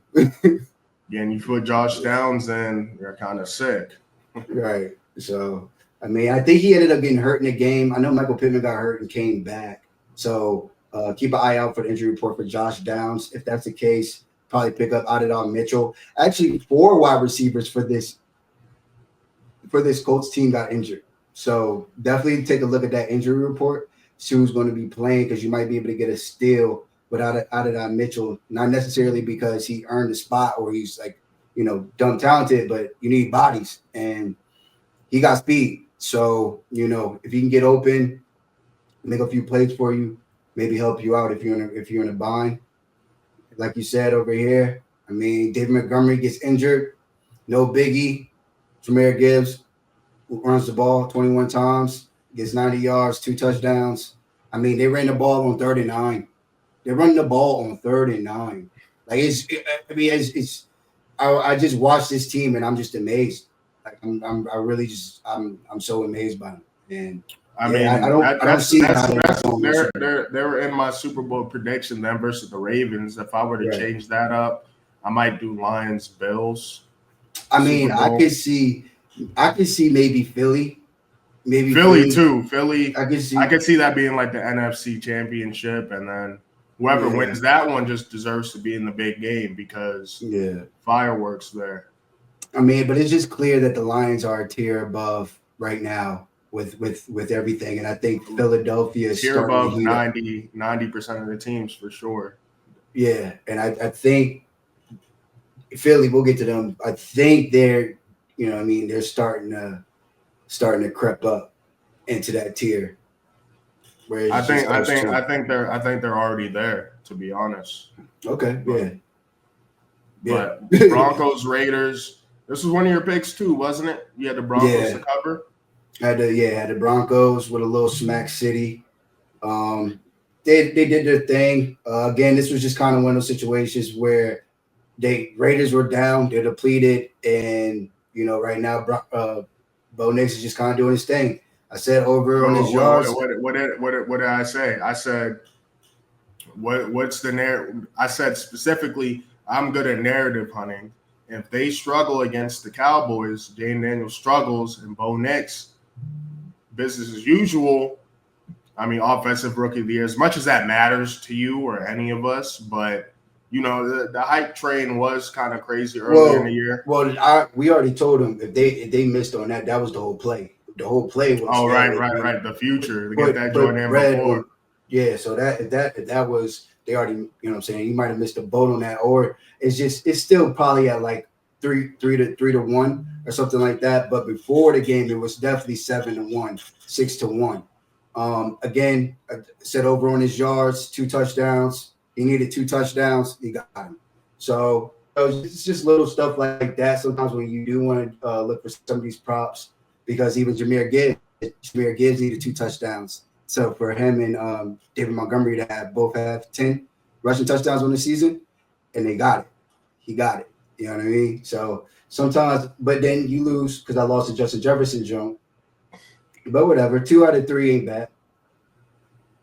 Speaker 1: Yeah, and you put Josh Downs in, you're kind of sick.
Speaker 2: Right. So, I mean, I think he ended up getting hurt in the game. I know Michael Pittman got hurt and came back. So, keep an eye out for the injury report for Josh Downs. If that's the case, probably pick up Adonai Mitchell. Actually, 4 wide receivers for this Colts team got injured. So definitely take a look at that injury report, see who's going to be playing, because you might be able to get a steal without Adonai Mitchell, not necessarily because he earned a spot or he's like, you know, dumb talented, but you need bodies and he got speed. So, you know, if he can get open, make a few plays for you, maybe help you out if you're in a bind. Like you said over here, I mean, David Montgomery gets injured, no biggie. Jahmyr Gibbs runs the ball 21 times, gets 90 yards, 2 touchdowns. I mean, they ran the ball on 3rd and 9. They're running the ball on 3rd and 9. Like I just watched this team and I'm just amazed. Like I'm so amazed by them. And
Speaker 1: I don't see how they were in my Super Bowl prediction then versus the Ravens. If I were to change that up, I might do Lions Bills.
Speaker 2: I mean, I could see maybe Philly. Maybe
Speaker 1: Philly too. Philly.
Speaker 2: I
Speaker 1: could see that being like the NFC championship, and then whoever wins that one just deserves to be in the big game because fireworks there.
Speaker 2: I mean, but it's just clear that the Lions are a tier above right now with everything, and I think Philadelphia is
Speaker 1: tier above 90% of the teams for sure.
Speaker 2: Yeah, and I think Philly, we'll get to them. I think they're, they're starting to creep up into that tier. Where
Speaker 1: I
Speaker 2: it's
Speaker 1: think
Speaker 2: just
Speaker 1: I
Speaker 2: those
Speaker 1: think
Speaker 2: two.
Speaker 1: I think they're I think they're already there, to be honest.
Speaker 2: Okay,
Speaker 1: But,
Speaker 2: yeah.
Speaker 1: but Broncos, Raiders. This was one of your picks too, wasn't it? You had the Broncos to cover.
Speaker 2: Had the Broncos with a little smack city. They did their thing. Again, this was just kind of one of those situations where Raiders were down, they're depleted, and right now Bo Nix is just kind of doing his thing. I said over on his yards.
Speaker 1: What did I say? I said what's the narrative? I said specifically, I'm good at narrative hunting. If they struggle against the Cowboys, Jane Daniels struggles, and Bo Nix, business as usual. I mean, offensive rookie of the year, as much as that matters to you or any of us, but the hype train was kind of crazy earlier in the year.
Speaker 2: Well, we already told them if they missed on that was the whole play. The whole play was
Speaker 1: right. The future to get that joint in before.
Speaker 2: So if that was, they already, what I'm saying, you might have missed a boat on that, or it's still probably at like 3-1 or something like that. But before the game, it was definitely 7-1, 6-1. Again, I said over on his yards, 2 touchdowns. He needed 2 touchdowns. He got him. So it's just little stuff like that. Sometimes when you do want to look for some of these props, because even Jahmyr Gibbs needed 2 touchdowns. So for him and David Montgomery to both have 10 rushing touchdowns on the season, and they got it. He got it. You know what I mean? So sometimes, but then you lose because I lost to Justin Jefferson, Joe. But whatever, 2 out of 3 ain't bad.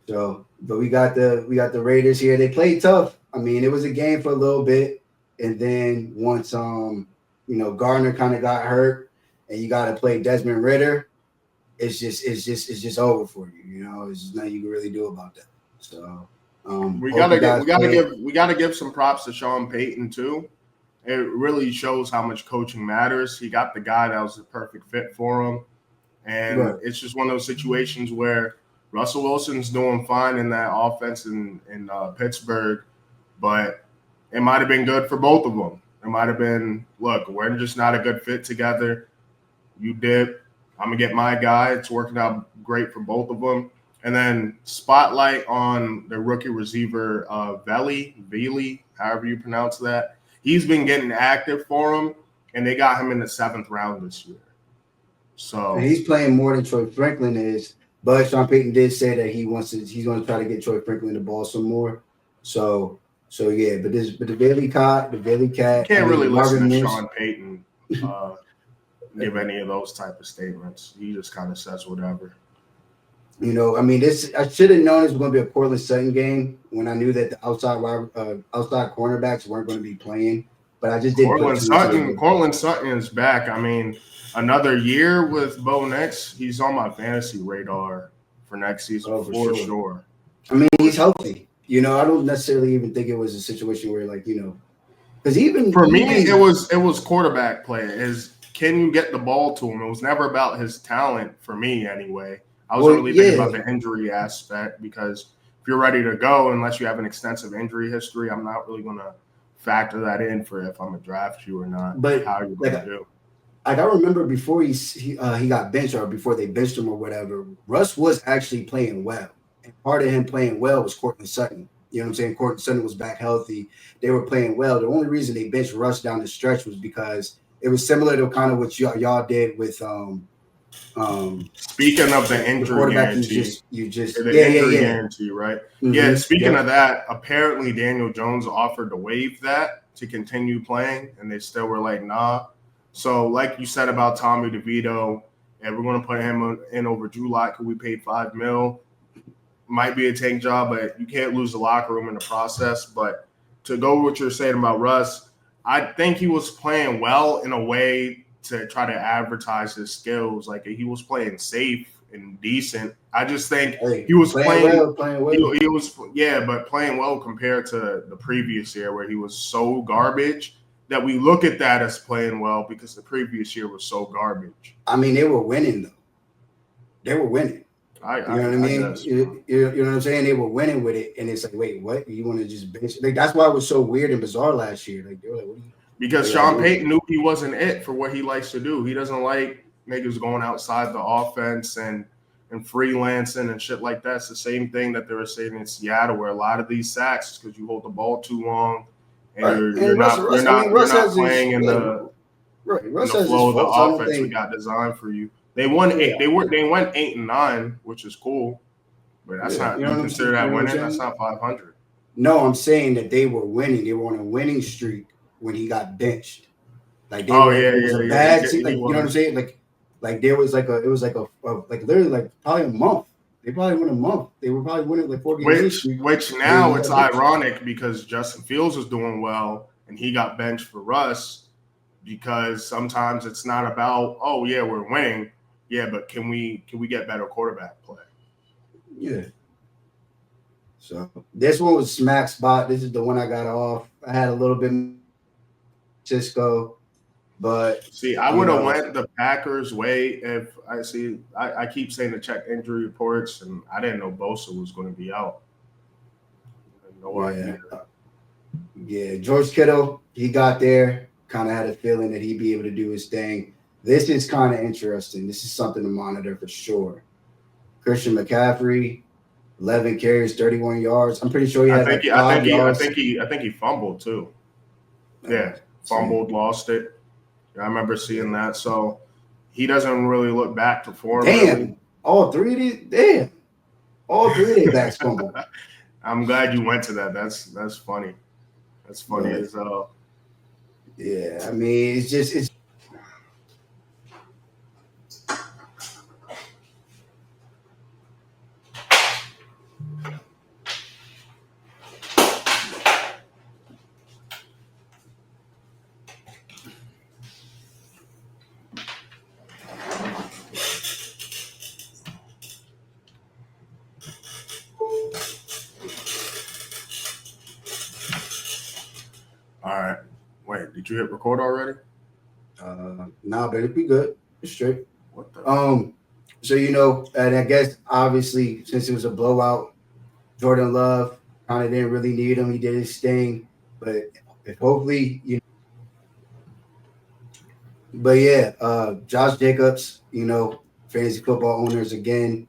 Speaker 2: So, but we got the Raiders here. They played tough. I mean, it was a game for a little bit, and then once Gardner kind of got hurt, and you got to play Desmond Ridder, it's just over for you. It's just nothing you can really do about that. So
Speaker 1: we gotta give some props to Sean Payton too. It really shows how much coaching matters. He got the guy that was the perfect fit for him. And It's just one of those situations where Russell Wilson's doing fine in that offense in Pittsburgh, but it might have been good for both of them. It might have been, look, we're just not a good fit together. You dip. I'm going to get my guy. It's working out great for both of them. And then spotlight on the rookie receiver, Veli, however you pronounce that. He's been getting active for him, and they got him in the 7th round this year. So
Speaker 2: and he's playing more than Troy Franklin is, but Sean Payton did say that he's going to try to get Troy Franklin the ball some more. So yeah, but the Valley Cat,
Speaker 1: you can't really listen to Sean Payton give any of those type of statements. He just kind of says whatever.
Speaker 2: I should have known this was going to be a Cortland Sutton game when I knew that the outside cornerbacks weren't going to be playing. But I just didn't.
Speaker 1: Cortland Sutton is back. I mean, another year with Bo Nix, he's on my fantasy radar for next season for sure.
Speaker 2: I mean, he's healthy. I don't necessarily even think it was a situation where because even
Speaker 1: for me, it was quarterback play. Can you get the ball to him? It was never about his talent for me anyway. I wasn't really thinking about the injury aspect, because if you're ready to go, unless you have an extensive injury history, I'm not really going to factor that in for if I'm going to draft you or not.
Speaker 2: But
Speaker 1: how you're going to do.
Speaker 2: I remember before he got benched, or before they benched him or whatever, Russ was actually playing well. And part of him playing well was Cortland Sutton. You know what I'm saying? Cortland Sutton was back healthy. They were playing well. The only reason they benched Russ down the stretch was because it was similar to kind of what y'all did with
Speaker 1: speaking of the injury guarantee, guarantee, right? Mm-hmm. Yeah. Speaking of that, apparently Daniel Jones offered to waive that to continue playing, and they still were like, nah. So, like you said about Tommy DeVito, and we're going to put him in over Drew Lock, who we paid $5 million. Might be a tank job, but you can't lose the locker room in the process. But to go with what you're saying about Russ, I think he was playing well in a way to try to advertise his skills. Like, he was playing safe and decent. I just think he was playing well. He was, but playing well compared to the previous year where he was so garbage that we look at that as playing well because the previous year was so garbage.
Speaker 2: I mean, they were winning though. They were winning. You know what I mean? You know what I'm saying? They were winning with it, and it's like, wait, what? You want to just bench? Like, that's why it was so weird and bizarre last year. Like, they were like,
Speaker 1: Because Sean Payton knew he wasn't it for what he likes to do. He doesn't like niggas going outside the offense and freelancing and shit like that. It's the same thing that they were saying in Seattle, where a lot of these sacks is because you hold the ball too long and you're not playing in the flow of the offense we got designed for you. They won 8. They went 8-9, which is cool, but that's not. You consider that winning? That's not 500.
Speaker 2: No, I'm saying that they were winning. They were on a winning streak when he got benched. Like they it was a bad season. Like, you know what I'm saying? Like there was like literally probably a month. They probably won a month. They were probably winning like 4 games.
Speaker 1: Which now it's ironic because Justin Fields was doing well and he got benched for Russ, because sometimes it's not about, oh yeah, we're winning. Yeah, but can we get better quarterback play?
Speaker 2: Yeah. So this one was smack spot. This is the one I got off. I had a little bit Cisco, but
Speaker 1: see, I would have went the Packers' way if I keep saying to check injury reports, and I didn't know Bosa was going to be out. No idea.
Speaker 2: Yeah, George Kittle, he got there. Kind of had a feeling that he'd be able to do his thing. This is kind of interesting. This is something to monitor for sure. Christian McCaffrey, 11 carries, 31 yards. I'm pretty sure he had 5 yards.
Speaker 1: I think he fumbled too. Yeah, fumbled, lost it. I remember seeing that. So he doesn't really look back to form.
Speaker 2: Damn,
Speaker 1: really.
Speaker 2: all three of their backs fumbled.
Speaker 1: I'm glad you went to that. That's funny. That's funny as hell.
Speaker 2: Yeah, I mean, it's
Speaker 1: all right. Wait, did you hit record already?
Speaker 2: Nah, but it'd be good. It's straight.
Speaker 1: What the?
Speaker 2: So and I guess obviously since it was a blowout, Jordan Love kind of didn't really need him. He did his thing, but hopefully But yeah, Josh Jacobs, fantasy football owners again.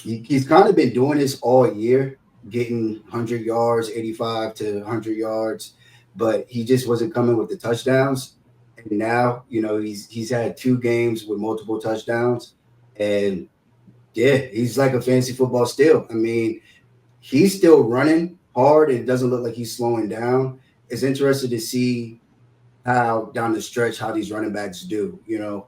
Speaker 2: He's kind of been doing this all year, getting 100 yards, 85 to 100 yards, but he just wasn't coming with the touchdowns. And now, he's had 2 games with multiple touchdowns, and yeah, he's like a fantasy football still. I mean, he's still running hard. It doesn't look like he's slowing down. It's interesting to see how down the stretch how these running backs do.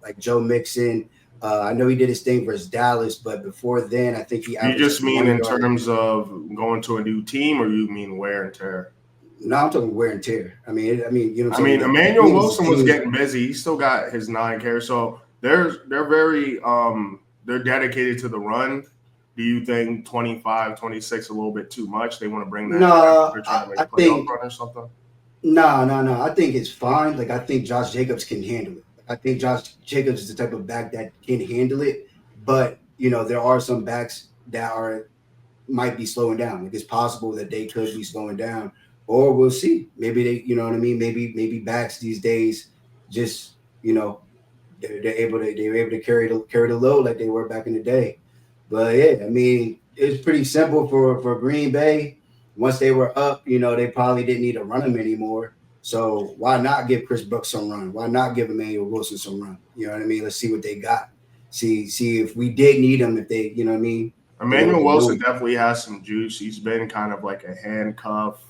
Speaker 2: Like Joe Mixon. I know he did his thing versus Dallas, but before then, I think he.
Speaker 1: You just mean in terms of going to a new team, or you mean wear and tear?
Speaker 2: No, I'm talking wear and tear. I mean,
Speaker 1: Emmanuel Wilson was getting busy. He still got his 9 carries, so they're very they're dedicated to the run. Do you think 25, 26 a little bit too much? They want to bring that.
Speaker 2: No,
Speaker 1: they're trying to make a playoff run or something.
Speaker 2: No. I think it's fine. Like, I think Josh Jacobs can handle it. I think Josh Jacobs is the type of back that can handle it. But, there are some backs that might be slowing down. Like, it's possible that they could be slowing down. Or we'll see. Maybe they, you know what I mean? Maybe backs these days just, they're able to carry the load like they were back in the day. But yeah, I mean, it's pretty simple for Green Bay. Once they were up, they probably didn't need to run them anymore. So why not give Chris Brooks some run? Why not give Emmanuel Wilson some run? You know what I mean? Let's see what they got. See if we did need them, if they, you know what I mean?
Speaker 1: Emmanuel Wilson definitely has some juice. He's been kind of like a handcuff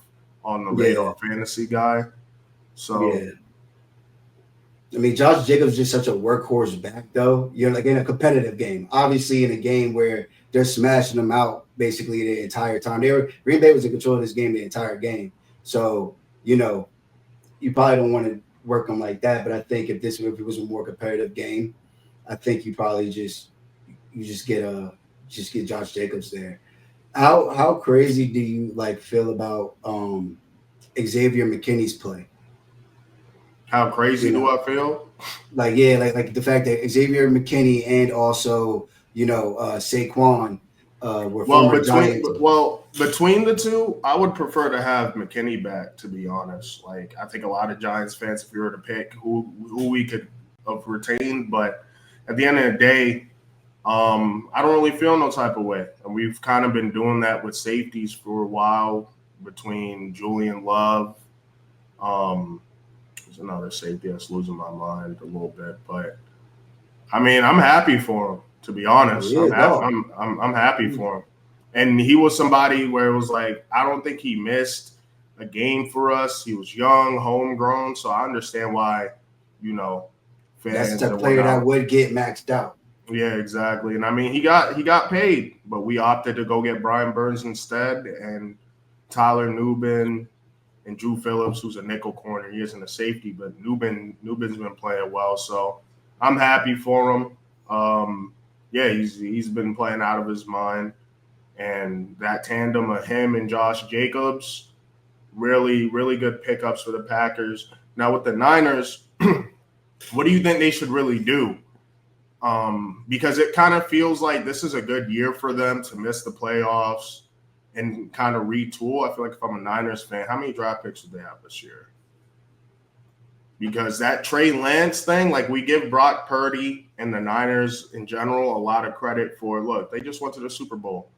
Speaker 1: on the radar fantasy guy. So
Speaker 2: yeah. I mean, Josh Jacobs is just such a workhorse back, though. Like in a competitive game, obviously in a game where they're smashing them out basically the entire time. Green Bay was in control of this game the entire game. So, you probably don't want to work them like that. But I think if it was a more competitive game, I think you probably just get Josh Jacobs there. How crazy do you feel about Xavier McKinney's play?
Speaker 1: How crazy do I feel?
Speaker 2: Like the fact that Xavier McKinney and also Saquon were former Giants.
Speaker 1: between the two, I would prefer to have McKinney back, to be honest. Like, I think a lot of Giants fans, if you were to pick who we could have retained, but at the end of the day, I don't really feel no type of way. And we've kind of been doing that with safeties for a while between Julian Love. There's another safety that's losing my mind a little bit, but I mean, I'm happy for him, to be honest.
Speaker 2: Yeah,
Speaker 1: I'm happy for him. And he was somebody where it was like, I don't think he missed a game for us. He was young, homegrown, so I understand why, fans.
Speaker 2: That's the player that would get maxed out.
Speaker 1: Yeah, exactly. And I mean, he got paid, but we opted to go get Brian Burns instead, and Tyler Nubin and Drew Phillips, who's a nickel corner. He isn't a safety, but Nubin's been playing well, so I'm happy for him. He's been playing out of his mind. And that tandem of him and Josh Jacobs, really, really good pickups for the Packers. Now with the Niners, what do you think they should really do? Because it kind of feels like this is a good year for them to miss the playoffs and kind of retool. I feel like if I'm a Niners fan, how many draft picks would they have this year? Because that Trey Lance thing, like we give Brock Purdy and the Niners in general a lot of credit for, look, they just went to the Super Bowl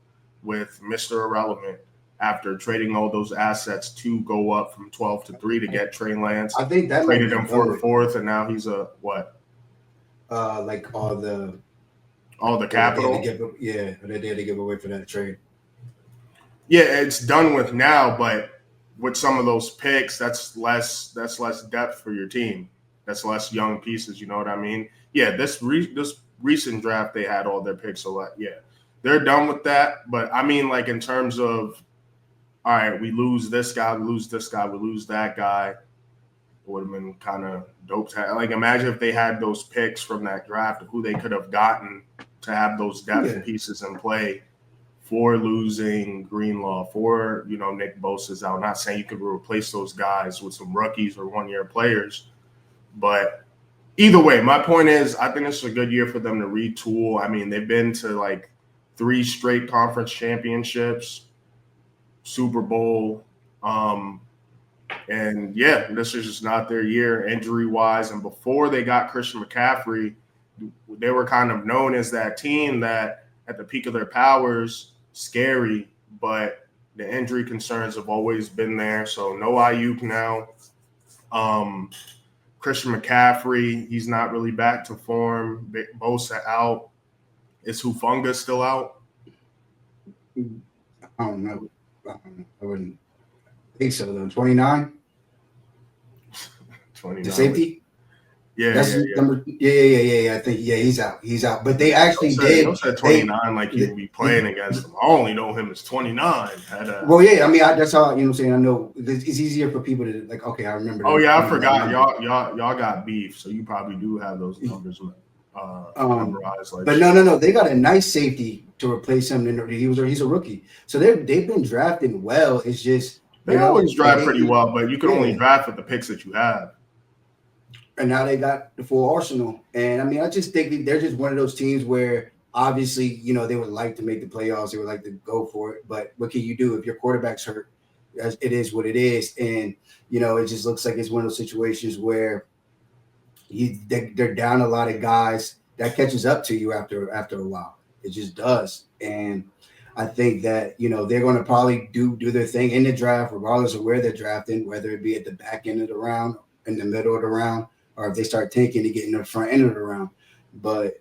Speaker 1: with Mr. Irrelevant after trading all those assets to go up from 12 to 3 to get Trey Lance.
Speaker 2: I think that
Speaker 1: traded him for a fourth, and now he's a what?
Speaker 2: Like all the
Speaker 1: capital.
Speaker 2: They had to give away for that trade.
Speaker 1: Yeah, it's done with now, but with some of those picks, that's less depth for your team. That's less young pieces. You know what I mean? Yeah, this recent draft they had all their picks. So they're done with that. But I mean, like in terms of, all right, we lose this guy, we lose this guy, we lose that guy. It would have been kind of dope to have. Like, imagine if they had those picks from that draft, who they could have gotten to have those depth pieces in play for losing Greenlaw, for, Nick Bosa's out. I'm not saying you could replace those guys with some rookies or one-year players, but either way, my point is I think it's a good year for them to retool. I mean, they've been to like 3 straight conference championships, Super Bowl, and this is just not their year injury-wise. And before they got Christian McCaffrey, they were kind of known as that team that at the peak of their powers, scary, but the injury concerns have always been there. So no Ayuk now. Christian McCaffrey, he's not really back to form. Bosa out. Is Hufanga still out?
Speaker 2: I don't know. I wouldn't think so, though. 29?
Speaker 1: 29.
Speaker 2: The safety?
Speaker 1: Yeah.
Speaker 2: I think he's out. He's out. But they actually did.
Speaker 1: You said 29 like you'd be playing against him. I only know him as 29.
Speaker 2: I mean, that's how, what I'm saying. I know it's easier for people to like, okay, I remember.
Speaker 1: Oh, yeah, I forgot. Y'all got beef, so you probably do have those numbers memorized.
Speaker 2: But no. They got a nice safety to replace him. He's a rookie. So they've been drafting well. It's just
Speaker 1: they always draft pretty well, but you can only draft with the picks that you have.
Speaker 2: And now they got the full arsenal. And I mean, I just think they're just one of those teams where obviously, they would like to make the playoffs. They would like to go for it. But what can you do if your quarterback's hurt? It is what it is. And, it just looks like it's one of those situations where they're down a lot of guys. That catches up to you after a while. It just does. And I think that, they're going to probably do their thing in the draft, regardless of where they're drafting, whether it be at the back end of the round, in the middle of the round, or if they start tanking to get in the front end of the round. But,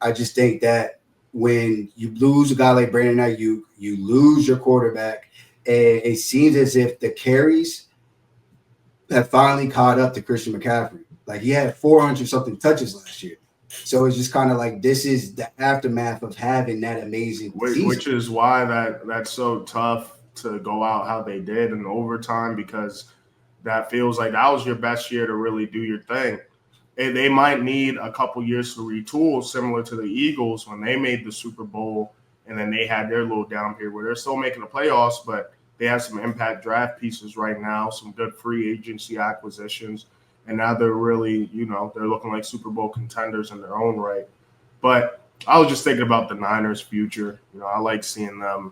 Speaker 2: I just think that when you lose a guy like Brandon Ayuk, you lose your quarterback, and it seems as if the carries have finally caught up to Christian McCaffrey. Like, he had 400-something touches last year. So it's just kind of like this is the aftermath of having that amazing season.
Speaker 1: Which is why that's so tough to go out how they did in overtime, because that feels like that was your best year to really do your thing. And they might need a couple years to retool, similar to the Eagles when they made the Super Bowl and then they had their little down period where they're still making the playoffs, but they have some impact draft pieces right now, some good free agency acquisitions. And now they're really, they're looking like Super Bowl contenders in their own right. But I was just thinking about the Niners' future. I like seeing them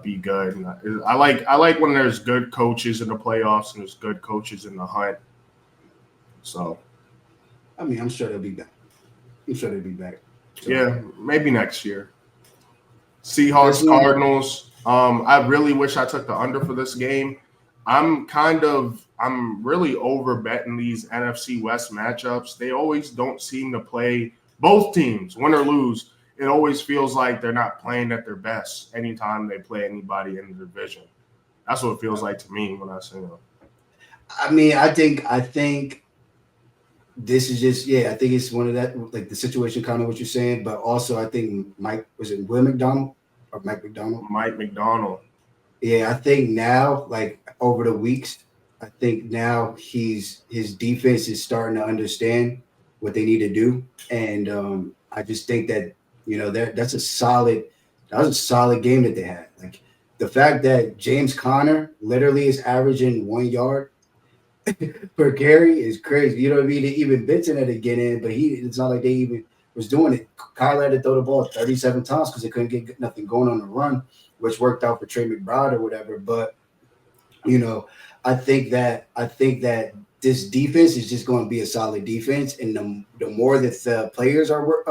Speaker 1: be good. And I like when there's good coaches in the playoffs and there's good coaches in the hunt. So,
Speaker 2: I mean, I'm sure they'll be back. So,
Speaker 1: yeah, maybe next year.
Speaker 2: this
Speaker 1: Seahawks,
Speaker 2: one,
Speaker 1: Cardinals. I really wish I took the under for this game. I'm really over betting these NFC West matchups. They always don't seem to play both teams, win or lose. It always feels like they're not playing at their best anytime they play anybody in the division. That's what it feels like to me when I see them.
Speaker 2: I mean, I think this is just I think it's one of that like the situation kind of what you're saying, but also I think Mike was it Will McDonald or Mike McDonald?
Speaker 1: Mike McDonald.
Speaker 2: Yeah, I think now like over the weeks, I think now his defense is starting to understand what they need to do, and I just think that that was a solid game that they had. Like the fact that James Conner literally is averaging 1 yard per carry is crazy. You know what I mean? Even Benson had to get in, but it's not like they even was doing it. Kyler had to throw the ball 37 times because they couldn't get nothing going on the run, which worked out for Trey McBride or whatever. But I think that this defense is just going to be a solid defense, and the more that the players are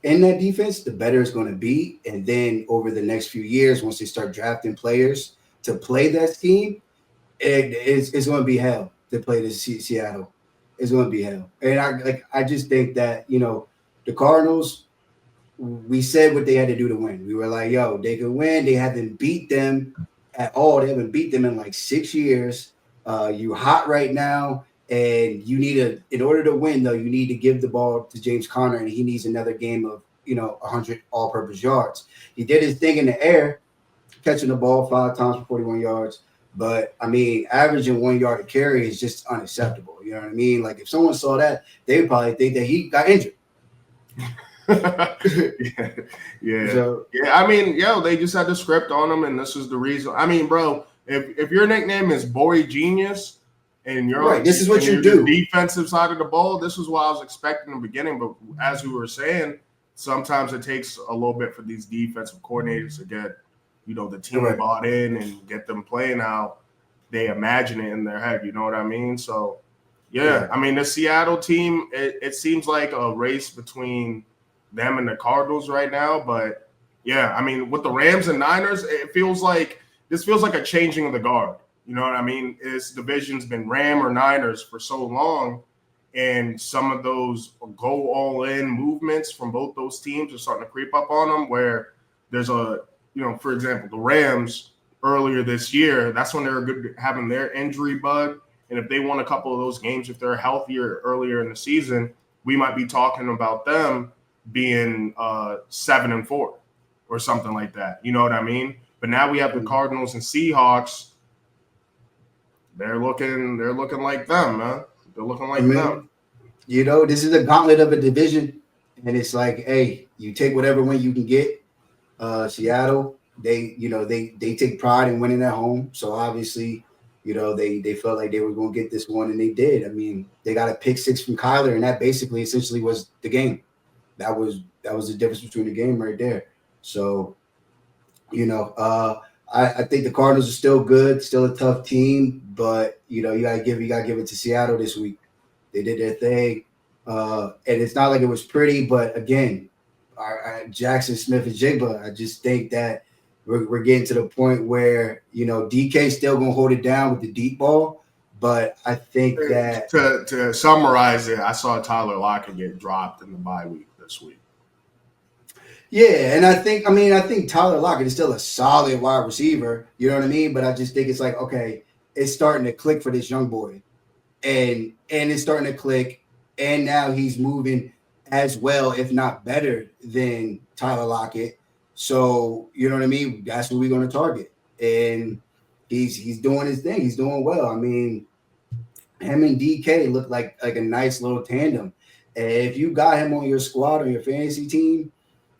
Speaker 2: in that defense, the better it's going to be. And then over the next few years, once they start drafting players to play that scheme, it's going to be hell to play this Seattle. It's going to be hell. And I just think that the Cardinals. We said what they had to do to win. We were like, yo, they can win. They haven't beat them at all. They haven't beat them in like 6 years. You hot right now, and you need in order to win though, you need to give the ball to James Conner, and he needs another game of 100 all-purpose yards. He did his thing in the air, catching the ball 5 times for 41 yards. But I mean, averaging 1 yard a carry is just unacceptable. You know what I mean? Like if someone saw that, they would probably think that he got injured.
Speaker 1: yeah.
Speaker 2: So,
Speaker 1: I mean, they just had the script on them, and this is the reason. I mean, bro, if your nickname is Boy Genius and you're
Speaker 2: right, this is what you do.
Speaker 1: The defensive side of the ball, this is what I was expecting in the beginning. But as we were saying, sometimes it takes a little bit for these defensive coordinators to get the team bought in and get them playing how they imagine it in their head. You know what I mean? So, yeah. I mean, the Seattle team, it seems like a race between them and the Cardinals right now. But, yeah, I mean, with the Rams and Niners, this feels like a changing of the guard. You know what I mean? This division's been Ram or Niners for so long, and some of those go all-in movements from both those teams are starting to creep up on them where there's for example, the Rams earlier this year, that's when they were good having their injury bug. And if they won a couple of those games, if they're healthier earlier in the season, we might be talking about them being 7-4 or something like that. You know what I mean? But now we have the Cardinals and Seahawks. They're looking like them, man. They're looking like them.
Speaker 2: This is a gauntlet of a division, and it's like, hey, you take whatever win you can get. Seattle, they take pride in winning at home. So obviously, they felt like they were going to get this one, and they did. I mean, they got a pick 6 from Kyler, and that basically essentially was the game. That was the difference between the game right there. So, I think the Cardinals are still good, still a tough team, but you gotta give it to Seattle this week. They did their thing, and it's not like it was pretty, but again, Jackson Smith and Jigba, I just think that we're getting to the point where DK's still gonna hold it down with the deep ball, but I think that
Speaker 1: to summarize it, I saw Tyler Lockett get dropped in the bye week this week.
Speaker 2: Yeah, and I think Tyler Lockett is still a solid wide receiver. You know what I mean? But I just think it's like, okay, it's starting to click for this young boy, and it's starting to click, and now he's moving as well, if not better, than Tyler Lockett. So you know what I mean? That's what we're going to target, and he's doing his thing. He's doing well. I mean, him and DK look like a nice little tandem. And if you got him on your squad or your fantasy team,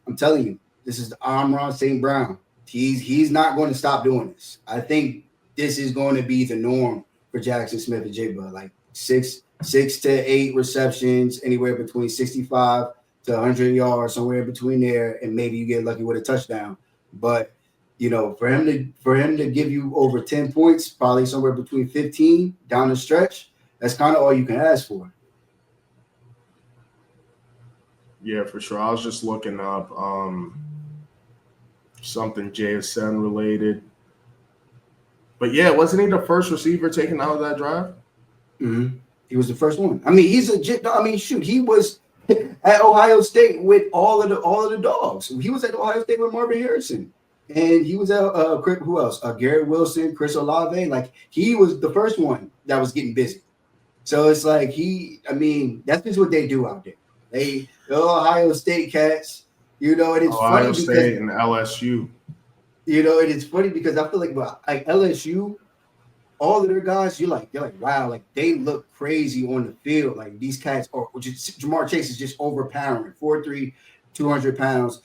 Speaker 2: I'm telling you, this is the Amon St. Brown. He's not going to stop doing this. I think this is going to be the norm for Jackson Smith and Jigba, like 6 to 8 receptions, anywhere between 65 to 100 yards, somewhere between there, and maybe you get lucky with a touchdown. But You know, for him to give you over 10 points, probably somewhere between 15 down the stretch, that's kind of all you can ask for.
Speaker 1: Yeah, for sure. I was just looking up something JSN related. But yeah, wasn't he the first receiver taken out of that draft?
Speaker 2: Mm-hmm. He was the first one. I mean, shoot, he was at Ohio State with all of the dogs. He was at Ohio State with Marvin Harrison, and he was at who else? Garrett Wilson, Chris Olave. Like he was the first one that was getting busy. So it's like that's just what they do out there. The Ohio State cats, and it's
Speaker 1: Ohio
Speaker 2: funny
Speaker 1: State
Speaker 2: because
Speaker 1: and LSU.
Speaker 2: and it's funny because I feel like LSU, all of their guys, you're like, wow, like they look crazy on the field. Like these cats are Jamar Chase is just overpowering, 4'3", 200 pounds.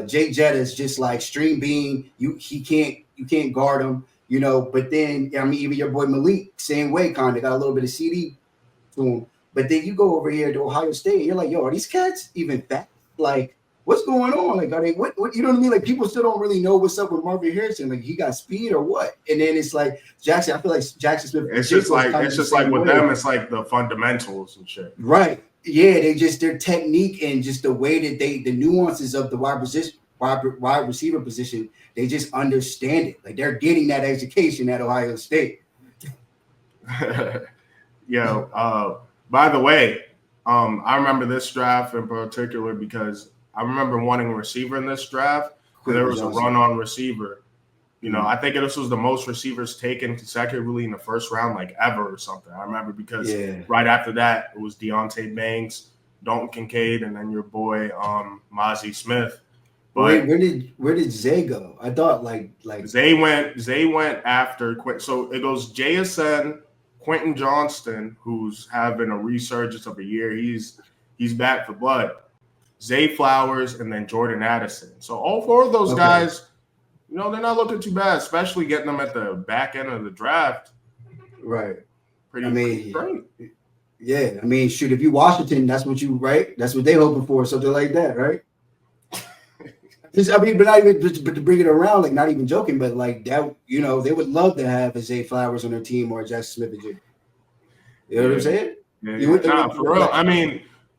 Speaker 2: Jake Jetta is just like stream beam. You can't guard him, But then even your boy Malik, same way, kind of got a little bit of CD to him. But then you go over here to Ohio State, and you're like, yo, are these cats even fast? Like, what's going on? Like, are they what you know what I mean? Like, people still don't really know what's up with Marvin Harrison. Like, he got speed or what? And then it's like Jackson. I feel like Jackson Smith.
Speaker 1: It's just like with them, it's like the fundamentals and shit.
Speaker 2: Right. Yeah, their technique and just the way that the nuances of the wide receiver position, they just understand it. Like they're getting that education at Ohio State.
Speaker 1: By the way, I remember this draft in particular because I remember wanting a receiver in this draft. There was a run on receiver. I think this was the most receivers taken consecutively in the first round, like ever or something. I remember because right after that, it was Deontay Banks, Dalton Kincaid, and then your boy Mozzie Smith.
Speaker 2: But where did Zay go? I thought like
Speaker 1: Zay went after Quentin. So it goes JSN, Quentin Johnston, who's having a resurgence of a year. He's back for blood. Zay Flowers, and then Jordan Addison. So all four of those guys, they're not looking too bad, especially getting them at the back end of the draft.
Speaker 2: Right.
Speaker 1: Pretty great.
Speaker 2: Yeah. Shoot, if you Washington, that's what That's what they're hoping for, something like that, right? But not even but to bring it around, like not even joking, but like that, they would love to have a Zay Flowers on their team or Jackson Smith and Jr. You know what I'm saying?
Speaker 1: Yeah. For real.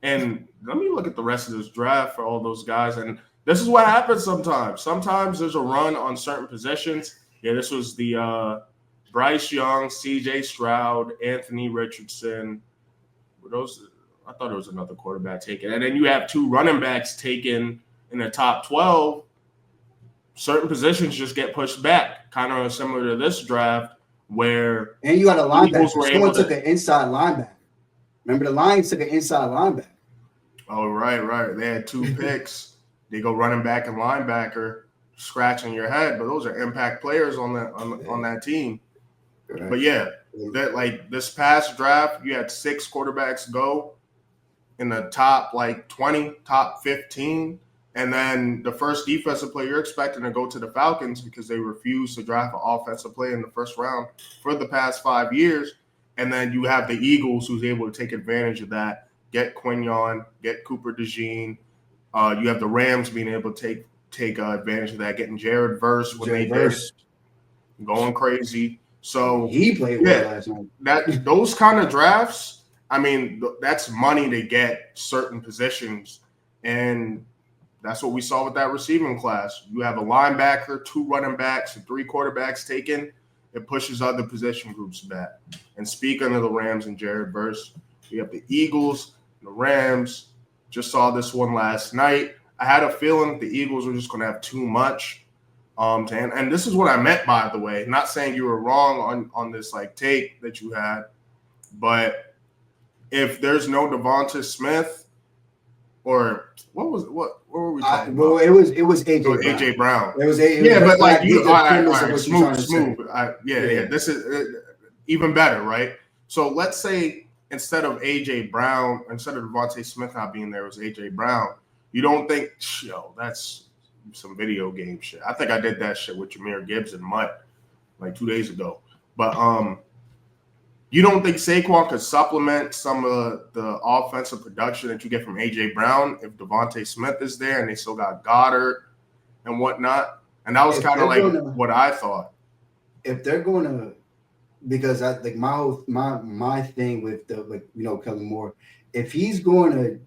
Speaker 1: And let me look at the rest of this draft for all those guys. And this is what happens sometimes. Sometimes there's a run on certain positions. Yeah, this was the Bryce Young, C.J. Stroud, Anthony Richardson. I thought it was another quarterback taken. And then you have two running backs taken in the top 12. Certain positions just get pushed back, kind of similar to this draft where
Speaker 2: and you got a linebacker. Someone took an inside linebacker. Remember the Lions took an inside linebacker.
Speaker 1: Oh, right. They had two picks. They go running back and linebacker, scratching your head. But those are impact players on that team. Right. But yeah, that like this past draft, you had 6 quarterbacks go in the top 20, top 15. And then the first defensive player you're expecting to go to the Falcons because they refused to draft an offensive player in the first round for the past 5 years. And then you have the Eagles who's able to take advantage of that, get Quignon, get Cooper DeJean. You have the Rams being able to take advantage of that, getting Jared Verse when they did, going crazy. So
Speaker 2: he played well last night.
Speaker 1: Those kind of drafts, that's money to get certain positions. And that's what we saw with that receiving class. You have a linebacker, 2 running backs, and 3 quarterbacks taken. It pushes other position groups back. And speaking of the Rams and Jared Verse, you have the Eagles, the Rams. Just saw this one last night. I had a feeling the Eagles were just going to have too much. And this is what I meant, by the way. Not saying you were wrong on this take that you had, but if there's no Devonta Smith, or what were we talking about?
Speaker 2: Well, it was
Speaker 1: AJ Brown.
Speaker 2: It was
Speaker 1: smooth. This is even better, right? So let's say instead of AJ Brown, instead of Devonta Smith not being there, it was AJ Brown. You don't think, that's some video game shit. I think I did that shit with Jahmyr Gibbs and Mutt 2 days ago. But you don't think Saquon could supplement some of the offensive production that you get from A.J. Brown if Devonta Smith is there and they still got Goddard and whatnot? And that was
Speaker 2: if
Speaker 1: kind of
Speaker 2: they're
Speaker 1: like
Speaker 2: gonna,
Speaker 1: what I thought.
Speaker 2: if they're gonna, because I like my thing with the Kellen Moore, if he's going to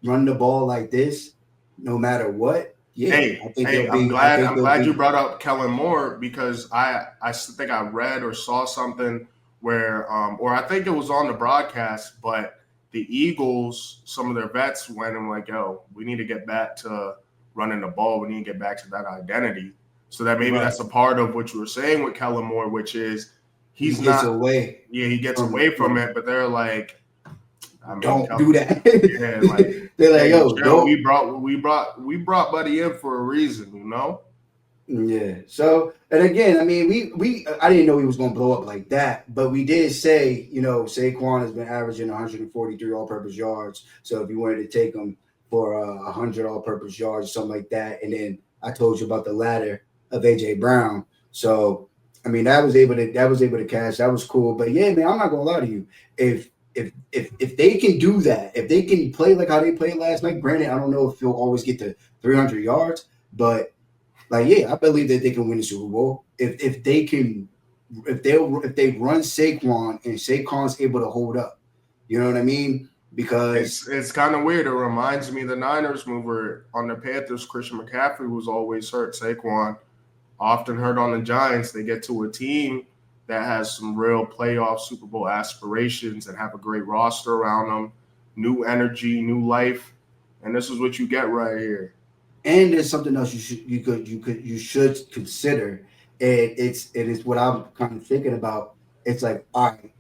Speaker 2: run the ball like this, no matter what, yeah,
Speaker 1: Hey, hey, I'm glad you brought up Kellen Moore because I think I read or saw something where or I think it was on the broadcast, but the Eagles, some of their vets went and like, yo, we need to get back to running the ball. We need to get back to that identity. So that maybe that's a part of what you were saying with Kellen Moore, which is
Speaker 2: he
Speaker 1: he's
Speaker 2: gets
Speaker 1: not
Speaker 2: away.
Speaker 1: he gets away from it, but they're like, I mean,
Speaker 2: Don't do that.
Speaker 1: Yeah, like
Speaker 2: they're like,
Speaker 1: hey,
Speaker 2: yo,
Speaker 1: chill,
Speaker 2: don't.
Speaker 1: we brought Buddy in for a reason, you know.
Speaker 2: Yeah. So, and again, I mean, I didn't know he was going to blow up like that, but we did say, Saquon has been averaging 143 all-purpose yards. So if you wanted to take him for 100 all-purpose yards, something like that, and then I told you about the ladder of AJ Brown. So, I mean, that was able to cash. That was cool. But yeah, man, I'm not going to lie to you. If they can do that, if they can play like how they played last night, granted, I don't know if he'll always get to 300 yards, but like, yeah, I believe that they can win the Super Bowl if they run Saquon and Saquon's able to hold up. You know what I mean? Because
Speaker 1: It's kind of weird. It reminds me of the Niners move where on the Panthers, Christian McCaffrey was always hurt. Saquon often hurt on the Giants. They get to a team that has some real playoff Super Bowl aspirations and have a great roster around them, new energy, new life, and this is what you get right here.
Speaker 2: and there's something else you should consider. And it is what I'm kind of thinking about. It's like, all right,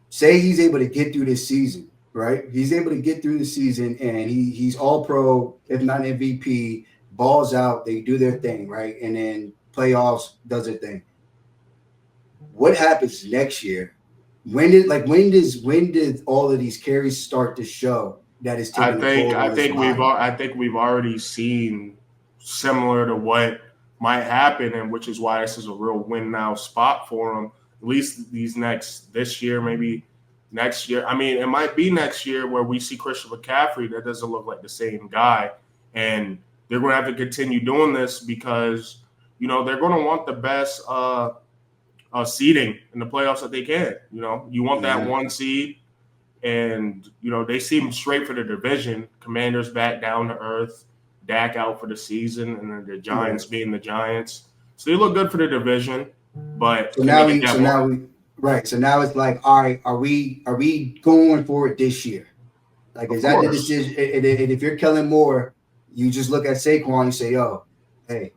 Speaker 2: say he's able to get through this season, right? He's able to get through the season and he's all pro, if not MVP, balls out, they do their thing, right? And then playoffs does their thing. What happens next year? When did all of these carries start to show that it's taking a toll on his body?
Speaker 1: I think we've already seen similar to what might happen, and which is why this is a real win now spot for him. At least this year, maybe next year. I mean, it might be next year where we see Christian McCaffrey that doesn't look like the same guy, and they're going to have to continue doing this because they're going to want the best seeding in the playoffs that they can. You want that one seed. And, they seem straight for the division. Commanders back down to earth, Dak out for the season, and then the Giants being the Giants. So they look good for the division, but
Speaker 2: So now it's like, all right, are we going for it this year? Like, is that the decision? And if you're Kellen Moore, you just look at Saquon, you say, yo, hey,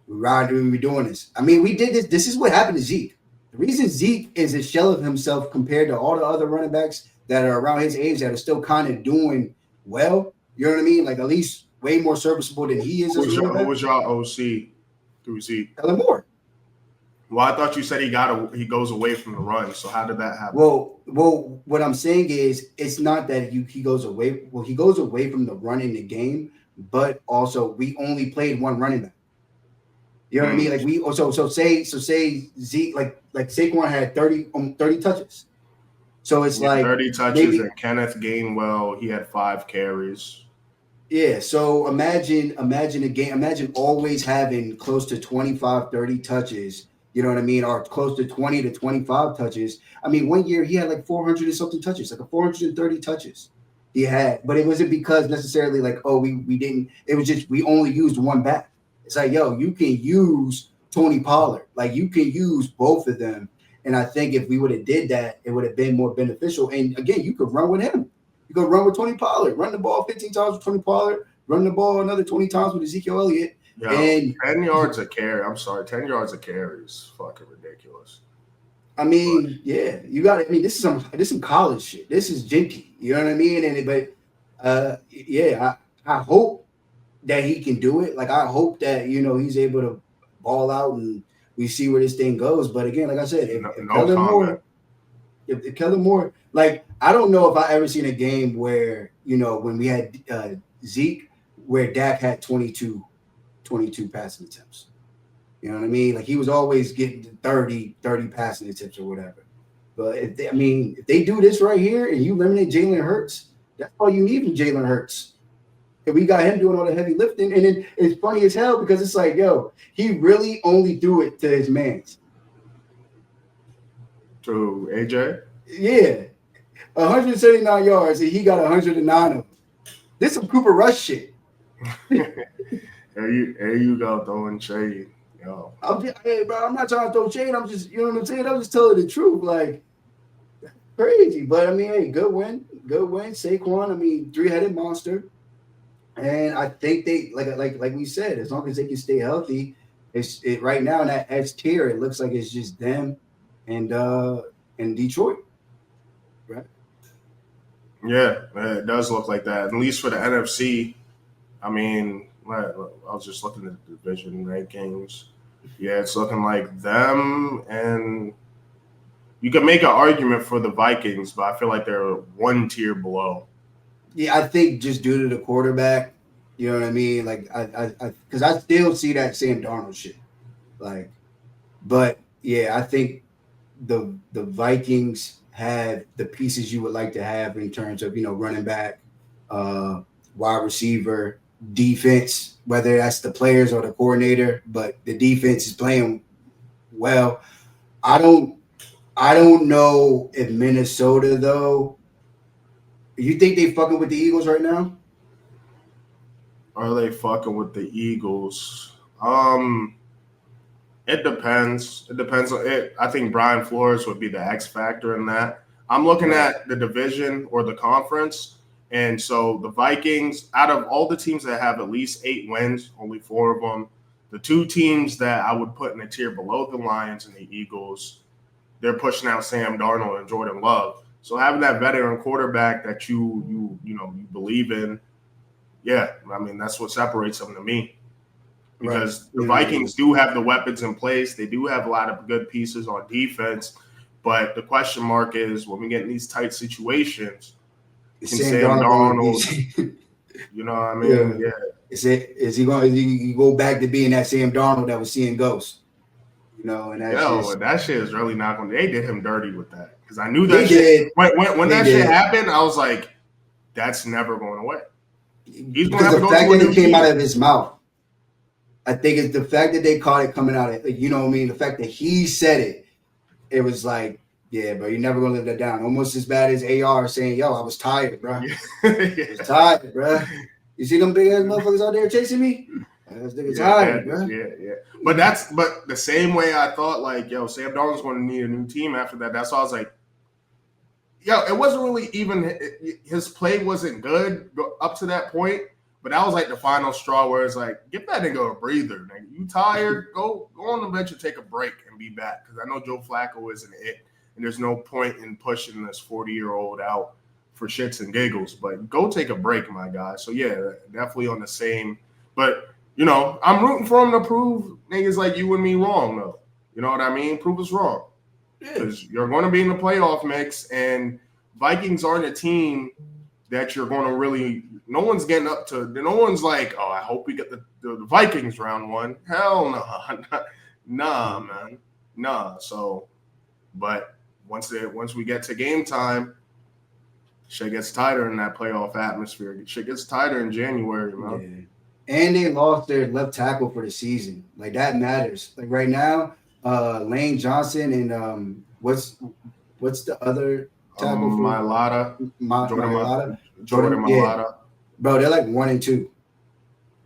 Speaker 2: we're doing this. I mean, we did this. This is what happened to Zeke. The reason Zeke is a shell of himself compared to all the other running backs that are around his age that are still kind of doing well, you know what I mean? Like, at least way more serviceable than he is.
Speaker 1: Who was your OC through Zeke?
Speaker 2: Kellen Moore.
Speaker 1: Well, I thought you said he goes away from the run. So how did that happen?
Speaker 2: Well, what I'm saying is it's not that he goes away. Well, he goes away from the run in the game, but also we only played one running back. You know what I mean? Like say Zeke like Saquon had 30 touches. So it's like
Speaker 1: 30 touches and Kenneth Gainwell, he had 5 carries.
Speaker 2: Yeah, so imagine a game. Imagine always having close to 25, 30 touches. You know what I mean? Or close to 20 to 25 touches. I mean, one year he had like 400 and something touches, like 430 touches he had. But it wasn't because necessarily like, oh, we didn't. It was just we only used one back. It's like, yo, you can use Tony Pollard. Like, you can use both of them. And I think if we would have did that, it would have been more beneficial. And again, you could run with him. You could run with Tony Pollard. Run the ball 15 times with Tony Pollard. Run the ball another 20 times with Ezekiel Elliott.
Speaker 1: Yo, and 10 yards a carry. I'm sorry, 10 yards a carry is fucking ridiculous.
Speaker 2: I mean, yeah, you got. I mean, this is some college shit. This is jinky. You know what I mean? I hope that he can do it. Like, I hope that he's able to ball out and we see where this thing goes. But again, like I said, if Kellen Moore, like, I don't know if I ever seen a game where when we had Zeke, where Dak had 22 passing attempts. You know what I mean? Like, he was always getting 30 passing attempts or whatever. But if they do this right here and you eliminate Jalen Hurts, that's all you need from Jalen Hurts. And we got him doing all the heavy lifting. And then it's funny as hell because it's like, yo, he really only threw it to his mans.
Speaker 1: To AJ?
Speaker 2: Yeah. 179 yards, and he got 109 of them. This is some Cooper Rush shit.
Speaker 1: There you go, throwing shade. Yo.
Speaker 2: Hey, bro, I'm not trying to throw shade. I'm just, you know what I'm saying? I'm just telling the truth. Like, crazy. But, I mean, hey, good win. Good win. Saquon, I mean, three-headed monster. And I think they, like we said, as long as they can stay healthy, it right now in that S tier, it looks like it's just them and Detroit. Right?
Speaker 1: Yeah, it does look like that. At least for the NFC. I mean, I was just looking at the division rankings. Yeah, it's looking like them, and you can make an argument for the Vikings, but I feel like they're one tier below.
Speaker 2: Yeah, I think just due to the quarterback, you know what I mean? Like, because I still see that Sam Darnold shit. Like, but yeah, I think the Vikings have the pieces you would like to have in terms of, you know, running back, wide receiver, defense, whether that's the players or the coordinator, but the defense is playing well. I don't know if Minnesota though. You think they fucking with the Eagles right now?
Speaker 1: Are they fucking with the Eagles? It depends. It depends on it. I think Brian Flores would be the X factor in that. I'm looking at the division or the conference. And so the Vikings, out of all the teams that have at least 8 wins, only 4 of them, the 2 teams that I would put in a tier below the Lions and the Eagles, they're pushing out Sam Darnold and Jordan Love. So having that veteran quarterback that you believe in, yeah, I mean, that's what separates them to me. Because the Vikings do have the weapons in place. They do have a lot of good pieces on defense. But the question mark is when we get in these tight situations, can Sam Darnold, you know what I mean? Yeah.
Speaker 2: Is he going to go back to being that Sam Darnold that was seeing ghosts? You know, and
Speaker 1: that shit is really not going to. They did him dirty with that. Because I knew that shit. When that shit happened, I was like, that's never going away. He's going to have to go to a new team.
Speaker 2: The fact that it came out of his mouth. I think it's the fact that they caught it coming out of, you know what I mean? The fact that he said it, it was like, yeah, bro, you're never going to live that down. Almost as bad as AR saying, yo, I was tired, bro. I was tired, bro. You see them big ass motherfuckers out there chasing me? Those niggas tired, bro.
Speaker 1: Yeah. But the same way I thought, like, yo, Sam Darnold's going to need a new team after that. That's why I was like, yo, it wasn't really even, his play wasn't good up to that point. But that was like the final straw where it's like, give that nigga a breather. Nigga. You tired? Go on the bench and take a break and be back. Because I know Joe Flacco isn't it. And there's no point in pushing this 40-year-old out for shits and giggles. But go take a break, my guy. So, yeah, definitely on the same. But, you know, I'm rooting for him to prove niggas like you and me wrong, though. You know what I mean? Prove us wrong. Because you're going to be in the playoff mix. And Vikings aren't a team that you're going to really – no one's getting up to – no one's like, oh, I hope we get the Vikings round 1. Hell no. Nah, man. Nah. So, but once we get to game time, shit gets tighter in that playoff atmosphere. Shit gets tighter in January, man.
Speaker 2: Yeah. And they lost their left tackle for the season. Like, that matters. Like, right now, Lane Johnson and what's the other –
Speaker 1: Jordan Mailata.
Speaker 2: Bro, they're like 1 and 2.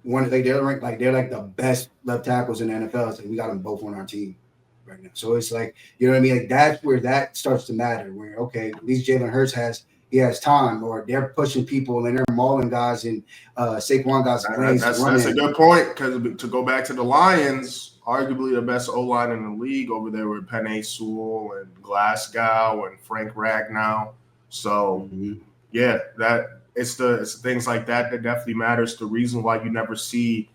Speaker 2: They're ranked they're like the best left tackles in the NFL. So we got them both on our team right now. So it's like, you know what I mean? Like that's where that starts to matter. Where okay, at least Jalen Hurts has time, or they're pushing people and they're mauling guys and Saquon guys.
Speaker 1: That's a good point because to go back to the Lions. Arguably the best O-line in the league over there with Penei Sewell and Glasgow and Frank Ragnow. So, yeah, that it's the things like that definitely matters. The reason why you never see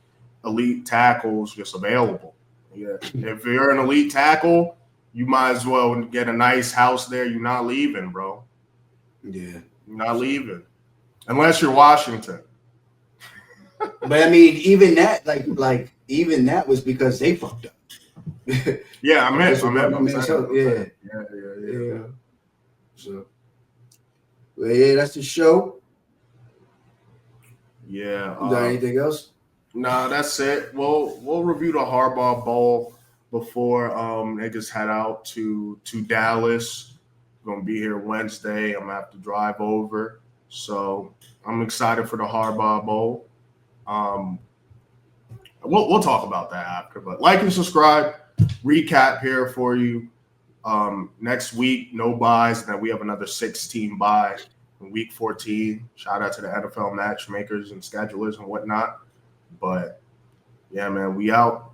Speaker 1: elite tackles just available. Yeah, if you're an elite tackle, you might as well get a nice house there. You're not leaving, bro.
Speaker 2: Yeah,
Speaker 1: you're not leaving unless you're Washington.
Speaker 2: But I mean, even that, even that was because they fucked up.
Speaker 1: Yeah, I meant.
Speaker 2: Yeah. So, well, yeah, that's the show.
Speaker 1: Yeah.
Speaker 2: You got anything else?
Speaker 1: Nah, that's it. We'll review the Harbaugh Bowl before niggas head out to Dallas. We're gonna be here Wednesday. I'm gonna have to drive over. So I'm excited for the Harbaugh Bowl. We'll talk about that after. But like and subscribe. Recap here for you. Next week, no buys, and then we have another 6-team bye in week 14. Shout out to the NFL matchmakers and schedulers and whatnot. But yeah, man, we out.